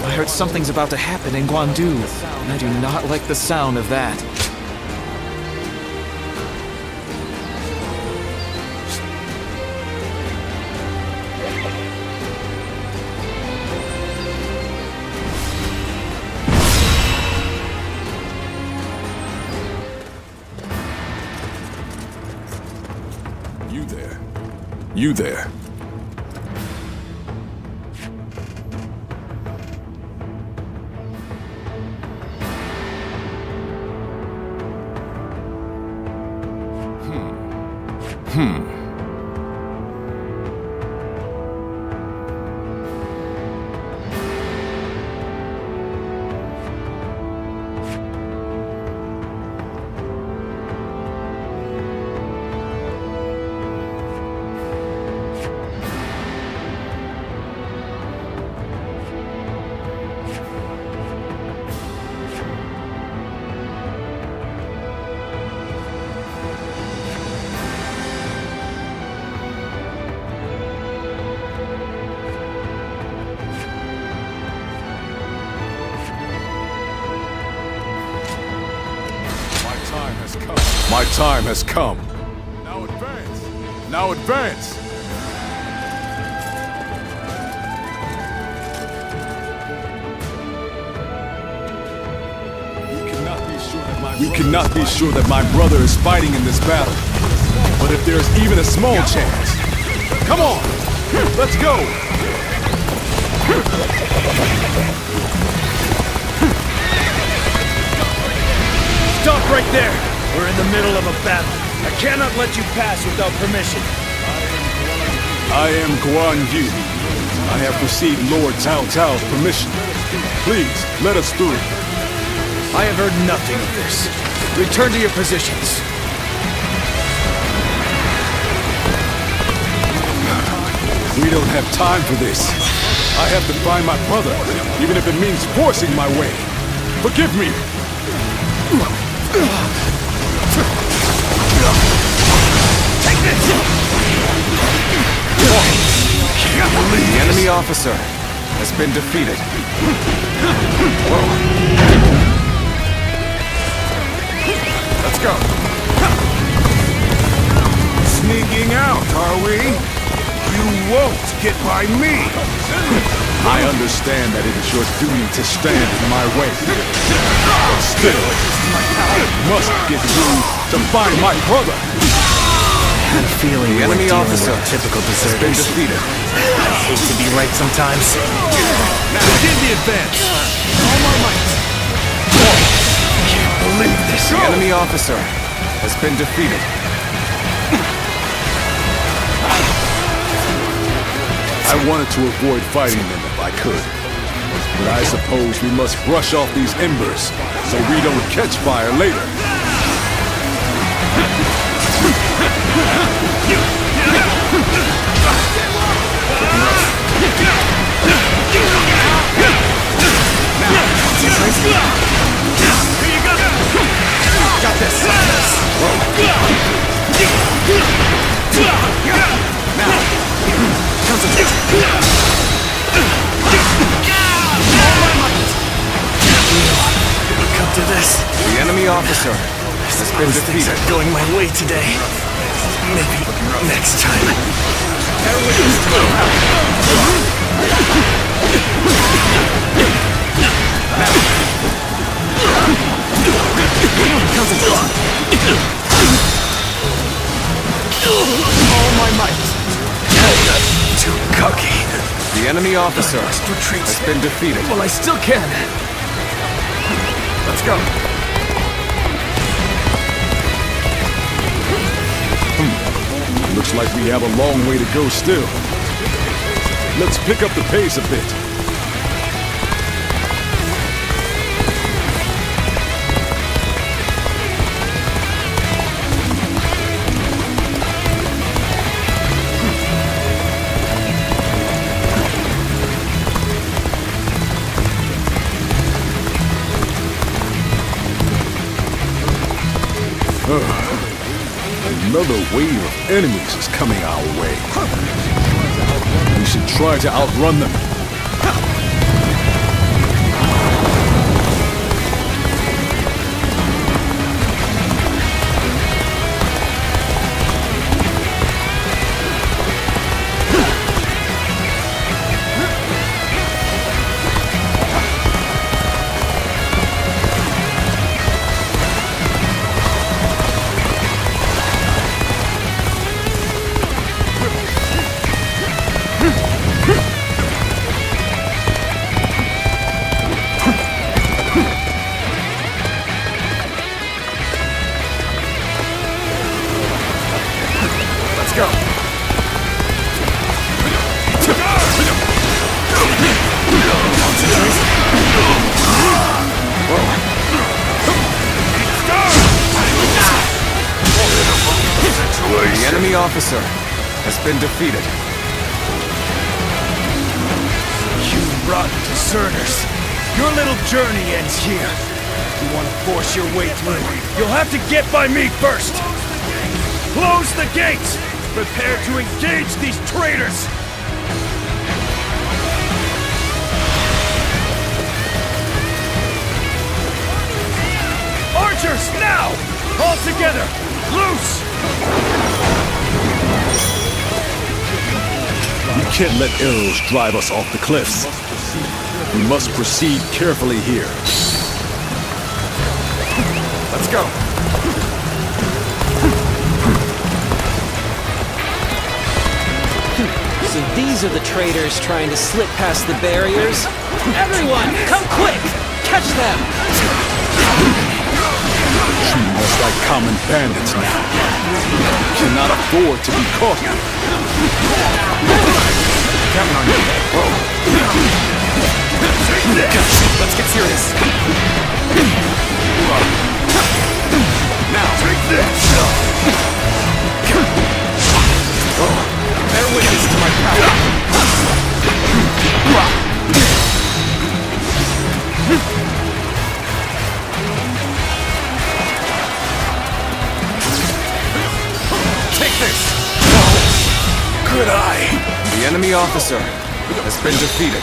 I heard something's about to happen in Guandu, and I do not like the sound of that. You there. You there. My time has come. Now advance! Now advance! We cannot be sure that my brother is fighting in this battle. But if there's even a small chance... Come on! Let's go! Stop right there! We're in the middle of a battle. I cannot let you pass without permission. I am Guan Yu. I have received Lord Cao Cao's permission. Please, let us through. I have heard nothing of this. Return to your positions. We don't have time for this. I have to find my brother, even if it means forcing my way. Forgive me. Take this! The enemy officer has been defeated. Let's go. Sneaking out, are we? You won't get by me! I understand that it is your duty to stand in my way. But still, I must get through to find my brother. had a feeling The we were enemy dealing officer with typical has been deserters. defeated. I hate to be right sometimes. Begin the advance. All my might. Can't believe this. The enemy officer has been defeated. I wanted to avoid fighting them if I could. But I suppose we must brush off these embers so we don't catch fire later. Got this. Now, concentrate. Come to this. The enemy officer has been Things defeated. aren't going my way today. Maybe next time. All my might. Too cocky. The enemy officer has been defeated. Well, I still can. Let's go. Looks like we have a long way to go still. Let's pick up the pace a bit. Another wave of enemies is coming our way. We should try to outrun them. The enemy officer has been defeated. You rotten deserters. Your little journey ends here. You want to force your way through, you'll have to get by me first. Close the gates. Prepare to engage these traitors. Archers, now! All together! Loose! We can't let arrows drive us off the cliffs. We must proceed carefully here. Let's go. So these are the traitors trying to slip past the barriers? Everyone, come quick! Catch them! Treating us like common bandits now. Cannot afford to be caught. Counting on you. Whoa. Let's get serious. Now, take this. Bear witness to my power. Take this. Good eye. The enemy officer has been defeated.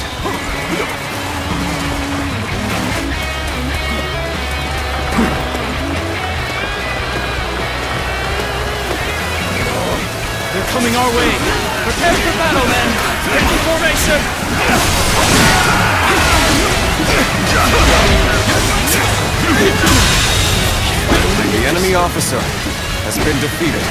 They're coming our way. Prepare for battle, men. Take the formation. The enemy officer has been defeated.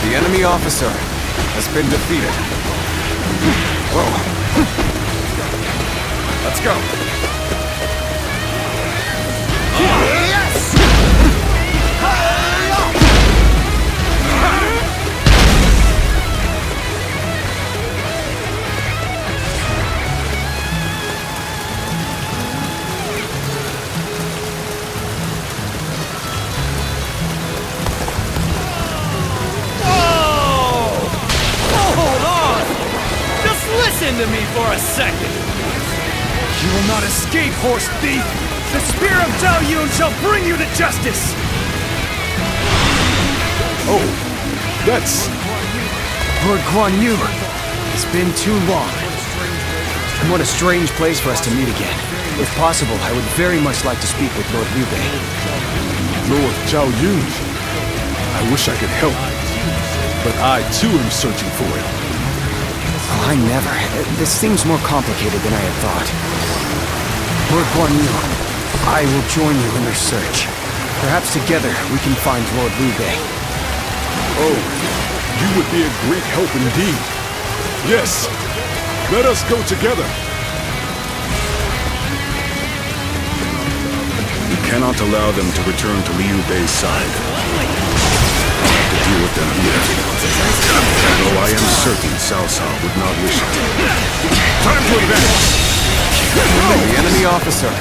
The enemy officer has been defeated. Whoa. Let's go. Listen to me for a second! You will not escape, horse thief! The spear of Zhao Yun shall bring you to justice! Oh, that's... Lord Guan Yu! It's been too long. What a strange place for us to meet again. If possible, I would very much like to speak with Lord Liu Bei. Lord Zhao Yun. I wish I could help, but I too am searching for him. Oh, I never. This seems more complicated than I had thought. Lord Guan Yu, I will join you in your search. Perhaps together we can find Lord Liu Bei. Oh, you would be a great help indeed. Yes, let us go together. We cannot allow them to return to Liu Bei's side. To deal with them here. Though I am certain Cao Cao would not wish it. Time to advance! The enemy officer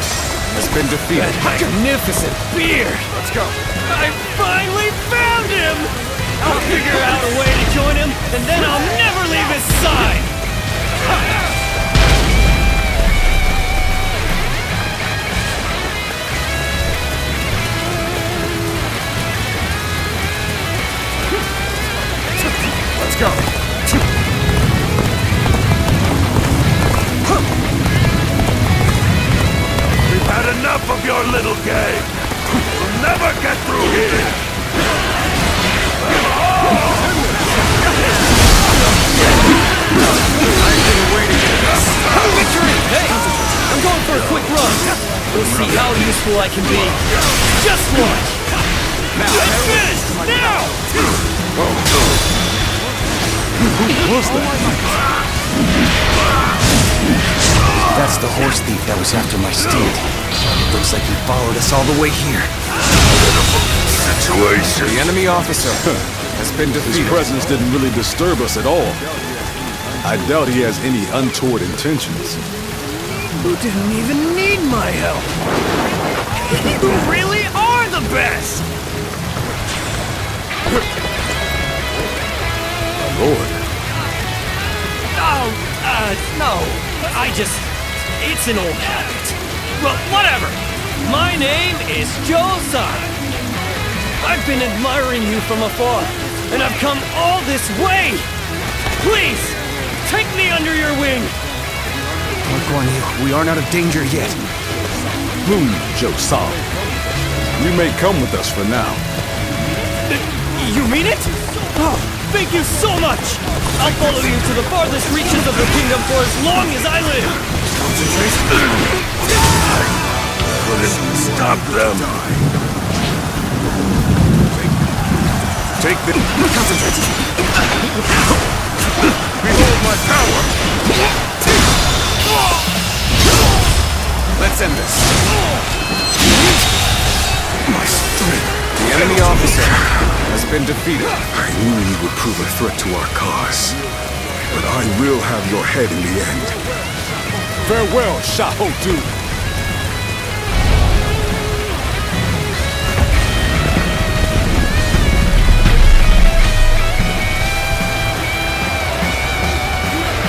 has been defeated. Magnificent beard! Let's go. I finally found him! I'll figure out a way to join him, and then I'll never leave his side! Let's go. We've had enough of your little game. We'll never get through here. I've been waiting for this. Victory! Hey! I'm going for a quick run. We'll see how useful I can be. Just watch! It's finished! Now! Who was that? That's the horse thief that was after my steed. Looks like he followed us all the way here. Situation. The enemy officer has been defeated. His presence didn't really disturb us at all. I doubt he has any untoward intentions. Who didn't even need my help? Who really are the best? Lord. Oh, no. It's an old habit. Well, whatever. My name is Joe-san. I've been admiring you from afar, and I've come all this way. Please, take me under your wing. Lord Guan Yu, we aren't out of danger yet. Joe-san. You may come with us for now. You mean it? Oh, thank you so much! I'll follow you to the farthest reaches of the kingdom for as long as I live! Concentrate. Couldn't stop them. Take the... Concentrate. Behold my power! Let's end this. My strength. The enemy officer has been defeated. I knew you would prove a threat to our cause. But I will have your head in the end. Farewell, Xiahou-Du.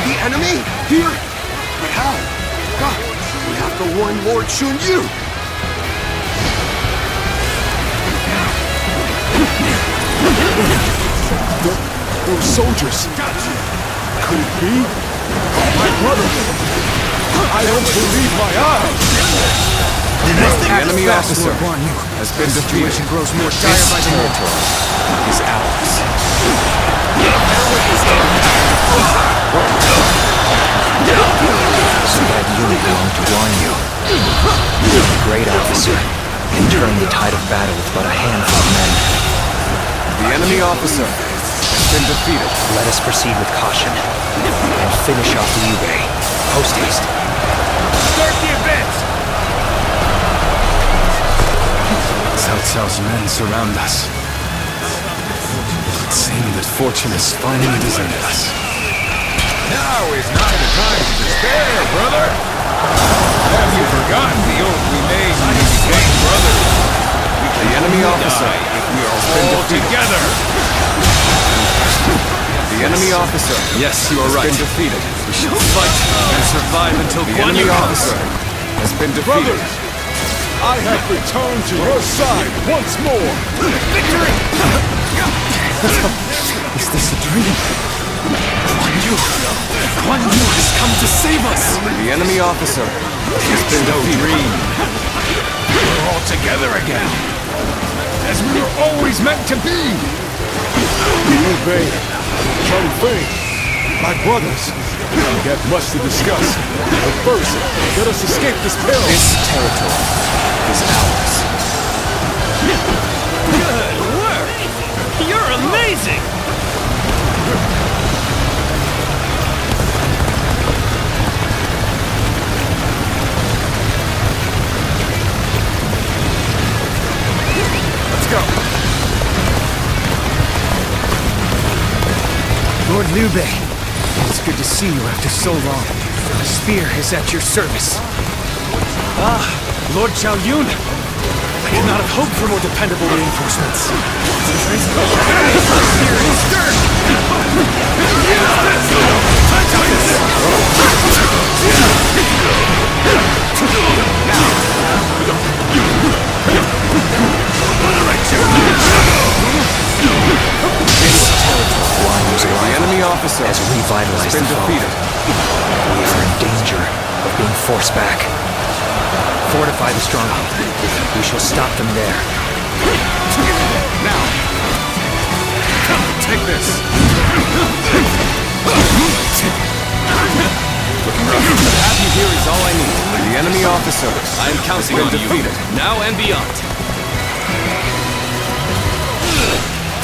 The enemy? Here? But how? the Warring Lord Shun Yu! Those soldiers. Could it be? My brother! I don't believe my eyes! The enemy officer has been defeated. Grows more dire by the territory is ours. So that unit belonged to Guan Yu. A great officer can turn the tide of battle with but a handful of men. The enemy officer has been defeated. Let us proceed with caution and finish off Liu Bei. Post haste. Start the advance! Cao Cao's men surround us. It would seem that fortune has finally deserted us. Now is not the time to despair, brother! Have you forgotten the oath we made when we became brothers? The enemy officer if we are all together! The enemy officer. Yes, you are right. Has been defeated. We shall fight and survive until The Guan enemy Yu comes. officer has been defeated. Brothers, I have returned to your side once more! Victory! Is this a dream? Guan Yu! Guan Yu has come to save us! The enemy officer has been defeated. We're all together again! As we were always meant to be! Liu Bei, Zhang Fei, my brothers. We have much to discuss. But first, let us escape this peril. This territory is ours. Good work! You're amazing! Let's go. Lord Liu Bei, it's good to see you after so long. The spear is at your service. Ah, Lord Zhao Yun! I could not have hoped for more dependable reinforcements. The enemy officer has revitalized been the foe. defeated. We are in danger of being forced back. Fortify the stronghold. We shall stop them there. Now, take this. Looking rough. To have you here is all I need. The enemy officer I am counting has on been defeated. you, now and beyond.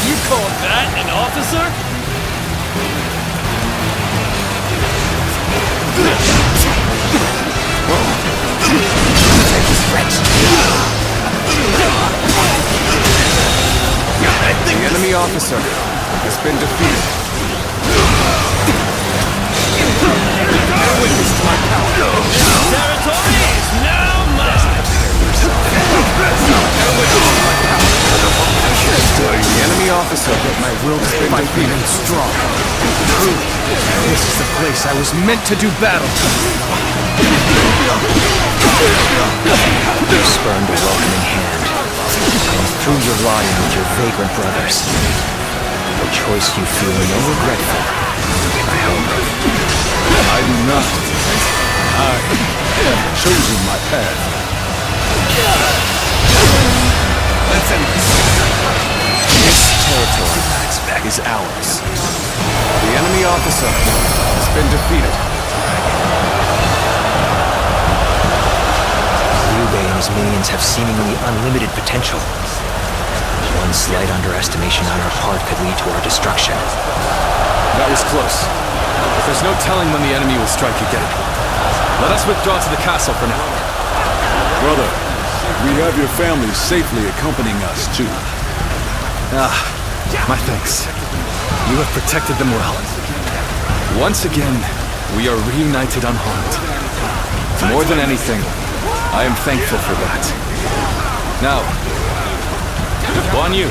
You call that an officer? The enemy officer has been defeated. Witness to my power. Territory is now mine! The enemy officer, My will to fight remains strong. Truly, this is the place I was meant to do battle. You spurned a welcoming hand and threw your lot in with your vagrant brothers. A choice you feel no regret for, I hope. I do not. I have chosen my path. let's end this. This territory is ours. The enemy officer has been defeated. Liu Bei and his minions have seemingly unlimited potential. One slight underestimation on our part could lead to our destruction. That was close. But there's no telling when the enemy will strike again. Let us withdraw to the castle for now. Brother, we have your family safely accompanying us, too. My thanks. You have protected them well. Once again, we are reunited unharmed. More than anything, I am thankful for that. Now, Guan Yu,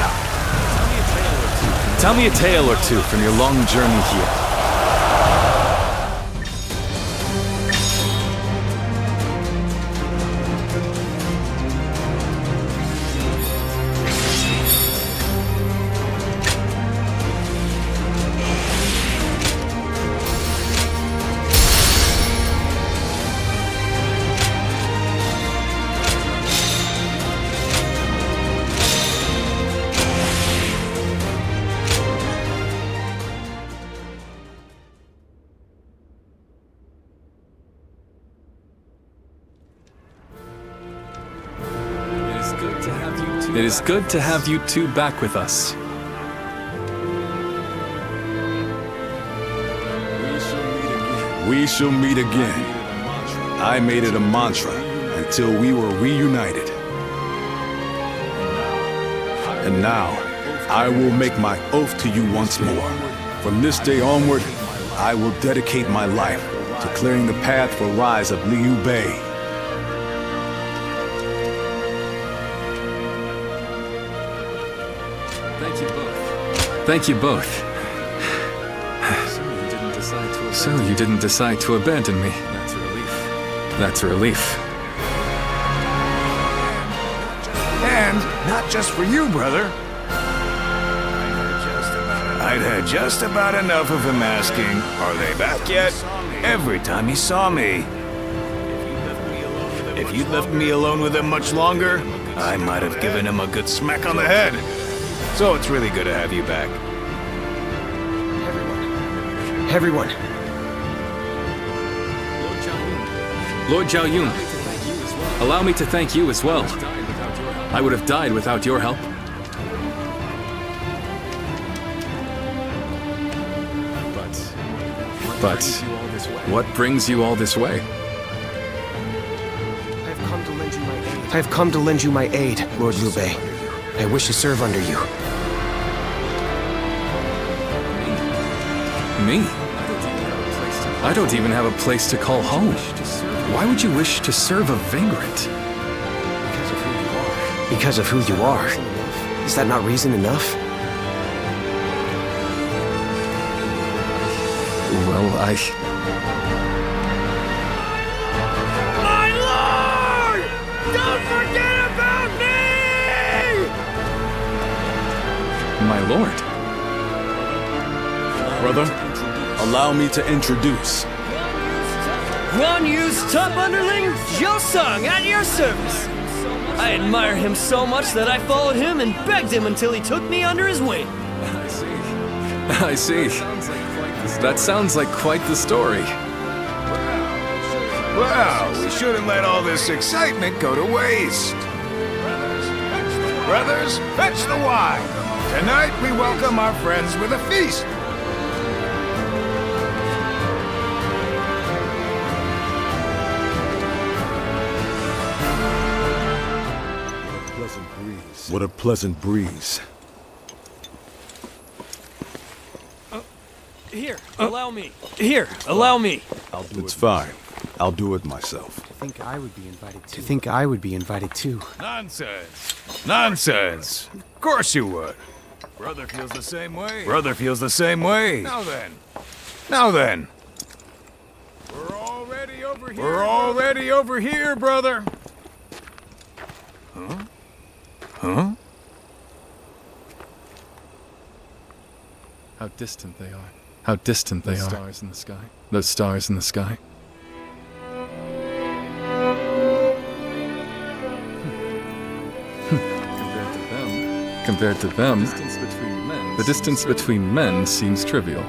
tell me a tale or two from your long journey here. It is good to have you two back with us. We shall meet again. I made it a mantra until we were reunited. And now, I will make my oath to you once more. From this day onward, I will dedicate my life to clearing the path for rise of Liu Bei. Thank you both. Thank you both. So you didn't decide to abandon me. That's a relief. That's a relief. And not just for you, brother. I'd had just about enough of him asking, "Are they back yet?" every time he saw me. If you'd left me alone with him much longer, I might have given him a good smack on the head. So it's really good to have you back. Everyone. Lord Zhao Yun, allow me to thank you as well. I would have died without your help. But what brings you all this way? I have come to lend you my aid, Lord Liu Bei. I wish to serve under you. Me? I don't even have a place to call home. Why would you wish to serve a vagrant? Because of who you are. Is that not reason enough? Well, My lord! Don't forget about me! My lord. Brother, allow me to introduce. Guan Yu's top underling, Zhou Song, at your service. I admire him so much that I followed him and begged him until he took me under his wing. I see. That sounds like quite the story. Well, we shouldn't let all this excitement go to waste. Brothers, fetch the wine. Tonight we welcome our friends with a feast. What a pleasant breeze. Here, allow me. Here, allow me. It's fine. I'll do it myself. To think I would be invited too. Nonsense. Nonsense. Of course you would. Brother feels the same way. Brother feels the same way. Now then. Now then. We're already over here. We're already over here, brother. Huh? Huh? How distant they are. How distant they are. Those stars in the sky. Those stars in the sky. Compared to them, the distance between men seems trivial.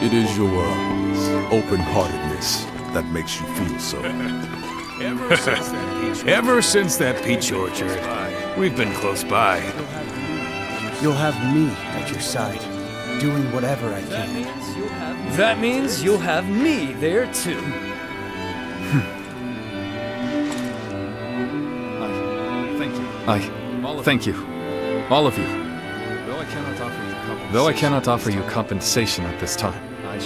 It is your open-heartedness that makes you feel so. Ever since that peach orchard, we've been close by. You'll have me at your side, doing whatever I can. That means you'll have me there too. Thank you. All of you. Though I cannot offer you compensation at this time, I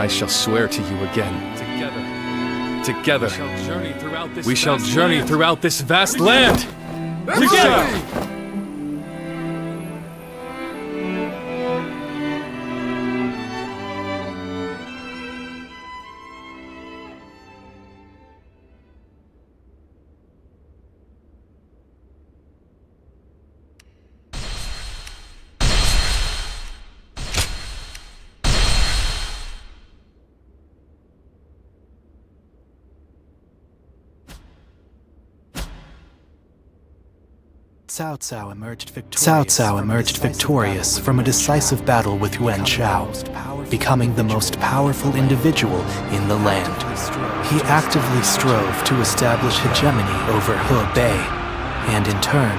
shall swear to you again. Together, we shall journey throughout this vast land. Together! Cao Cao emerged victorious from a decisive battle with Yuan Shao. becoming the most powerful individual in the land. He actively strove to establish hegemony over Hebei, and in turn,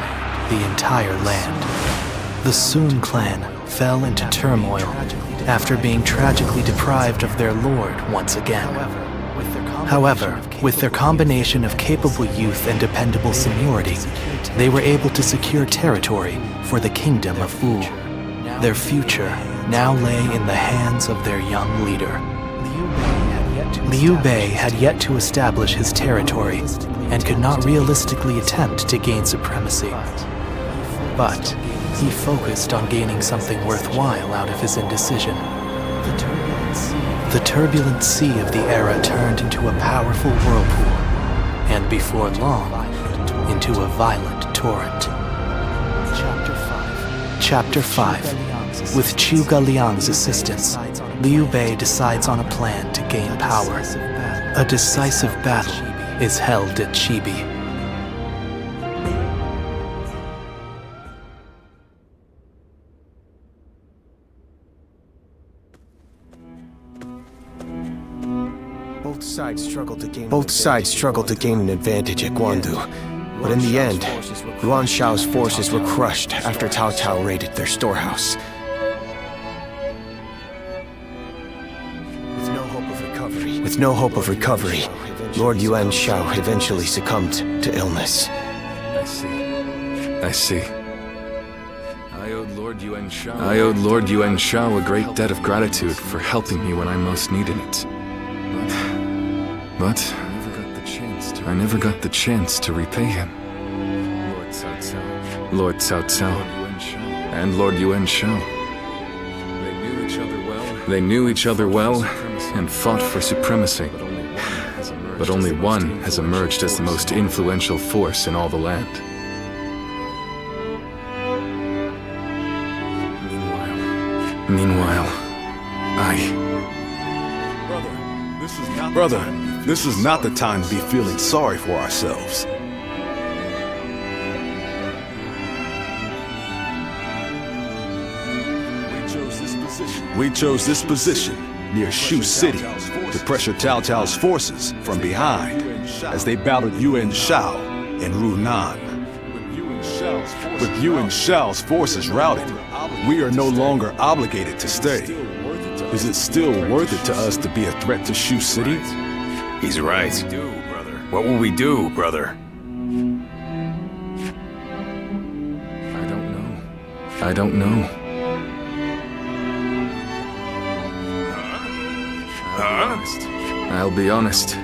the entire land. The Sun clan fell into turmoil after being tragically deprived of their lord once again. However, with their combination of capable youth and dependable seniority, they were able to secure territory for the kingdom of Wu. Their future now lay in the hands of their young leader. Liu Bei had yet to establish his territory and could not realistically attempt to gain supremacy. But he focused on gaining something worthwhile out of his indecision. The turbulent sea of the era turned into a powerful whirlpool, and before long, into a violent torrent. Chapter 5. With Zhuge Liang's assistance, Liu Bei decides on a plan to gain power. A decisive battle is held at Chibi. Both sides struggled to gain an advantage at Guandu, but in the end, Yuan Shao's forces were crushed after Cao Cao raided their storehouse. With no hope of recovery, Lord Yuan Shao eventually succumbed to illness. I see. I owed Lord Yuan Shao a great debt of gratitude for helping me when I most needed it. But I never got the chance to repay him. Lord Cao Cao and Lord Yuan Shao. They knew each other well and fought for supremacy. But only one has emerged as the most influential force in all the land. Meanwhile, Brother, this is not the time to be feeling sorry for ourselves. We chose this position near Shu City to pressure Cao Cao's forces from behind as they battled Yuan Shao in Runan. With Yuan Shao's forces routed, we are no longer obligated to stay. Is it still worth it to us to be a threat to Shu City? He's right. What will we do, brother? I don't know. I'll be honest.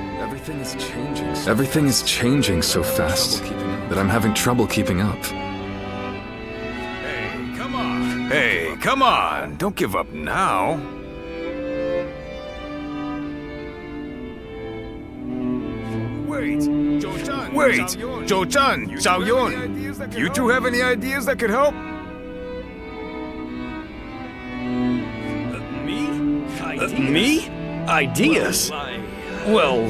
Everything is changing so fast that I'm having trouble keeping up. Hey, come on! Don't give up now! Wait! Zhou Zhan, Zhao Yun! You two have any ideas that could help? Me? Ideas? Well,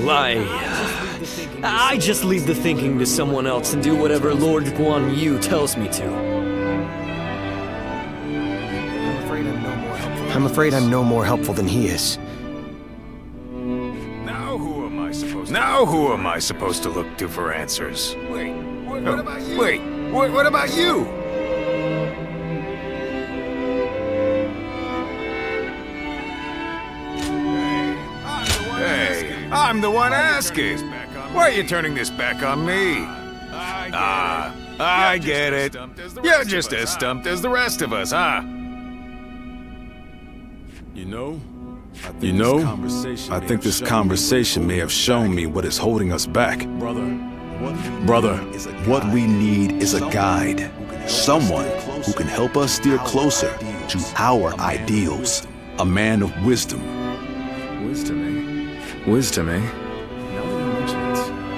I just leave the thinking to someone else and do whatever Lord Guan Yu tells me to. I'm afraid I'm no more helpful than he is. Now who am I supposed to look to for answers? What about you? Hey, I'm the one asking. Why are you turning this back on me? I get it. You're just as stumped as the rest of us, huh? I think this conversation may have shown me what is holding us back. Brother, what we need is a guide. Someone who can help us steer closer to our ideals. A man of wisdom. Wisdom, eh?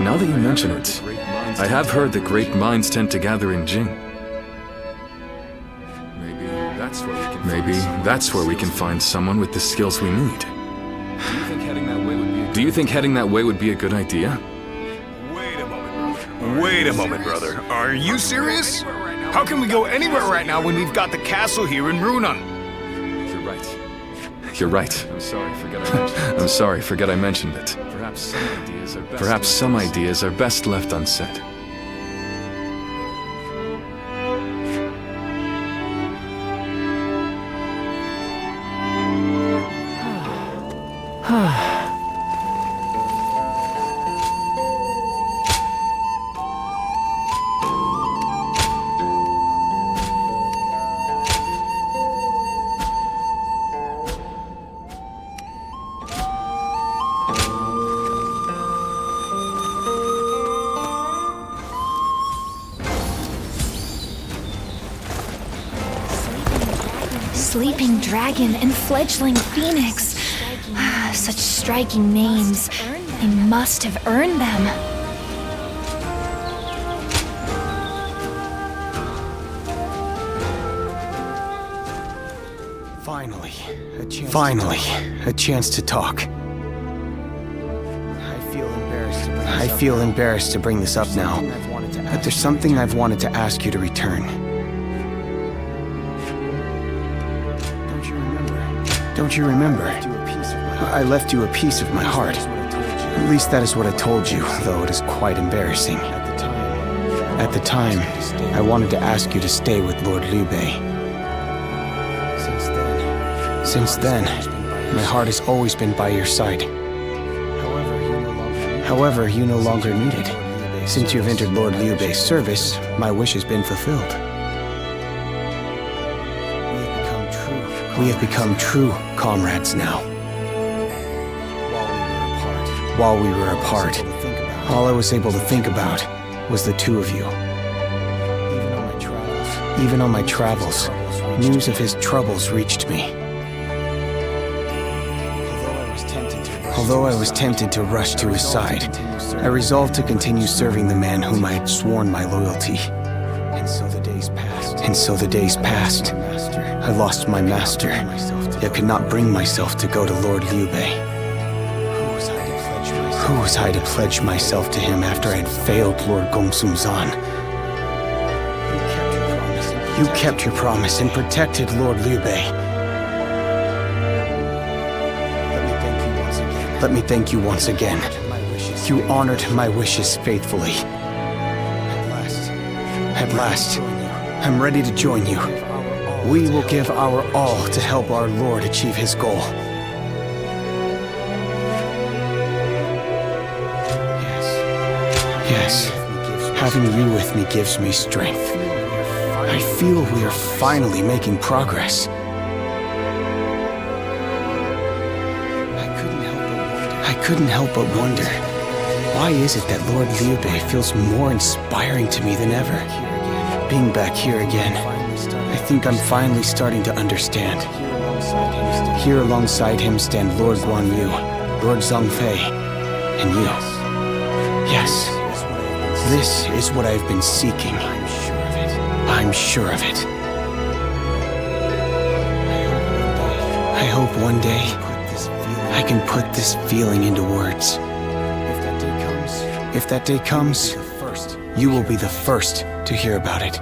Now that you mention it, I have heard that great minds tend to gather in Jing. Maybe that's where we can find someone with the skills we need. Do you think heading that way would be a good idea? Wait a moment, brother. Are you serious? How can we go anywhere right now when we've got the castle here in Runan? you're right. I'm sorry, forget I mentioned it. Perhaps some ideas are best left unsaid. Sleeping Dragon and Fledgling Phoenix. Such striking names. They must have earned them. Finally, a chance to talk. I feel embarrassed to bring this up now, but there's something I've wanted to ask you to return. Don't you remember? I left you a piece of my heart. At least that is what I told you, though it is quite embarrassing. At the time, I wanted to ask you to stay with Lord Liu Bei. Since then, my heart has always been by your side. However, you no longer need it. Since you have entered Lord Liu Bei's service, my wish has been fulfilled. We have become true comrades now. While we were apart, all I was able to think about was the two of you. Even on my travels, news of his troubles reached me. Although I was tempted to rush to his side, I resolved to continue serving the man whom I had sworn my loyalty. And so the days passed. I lost my master, yet could not bring myself to go to Lord Liu Bei. Who was I to pledge myself to him after I had failed Lord Gongsun Zan? You kept your promise and protected Lord Liu Bei. Let me thank you once again. You honored my wishes faithfully. At last, I'm ready to join you. We will give our all to help our Lord achieve his goal. Yes, having you with me gives me strength. I feel we are finally making progress. I couldn't help but wonder, why is it that Lord Liu Bei feels more inspiring to me than ever? Being back here again, I think I'm finally starting to understand. Here alongside him stand Lord Guan Yu, Lord Zhongfei, and you. Yes, this is what I've been seeking. I'm sure of it. I hope one day I can put this feeling into words. If that day comes, you will be the first to hear about it.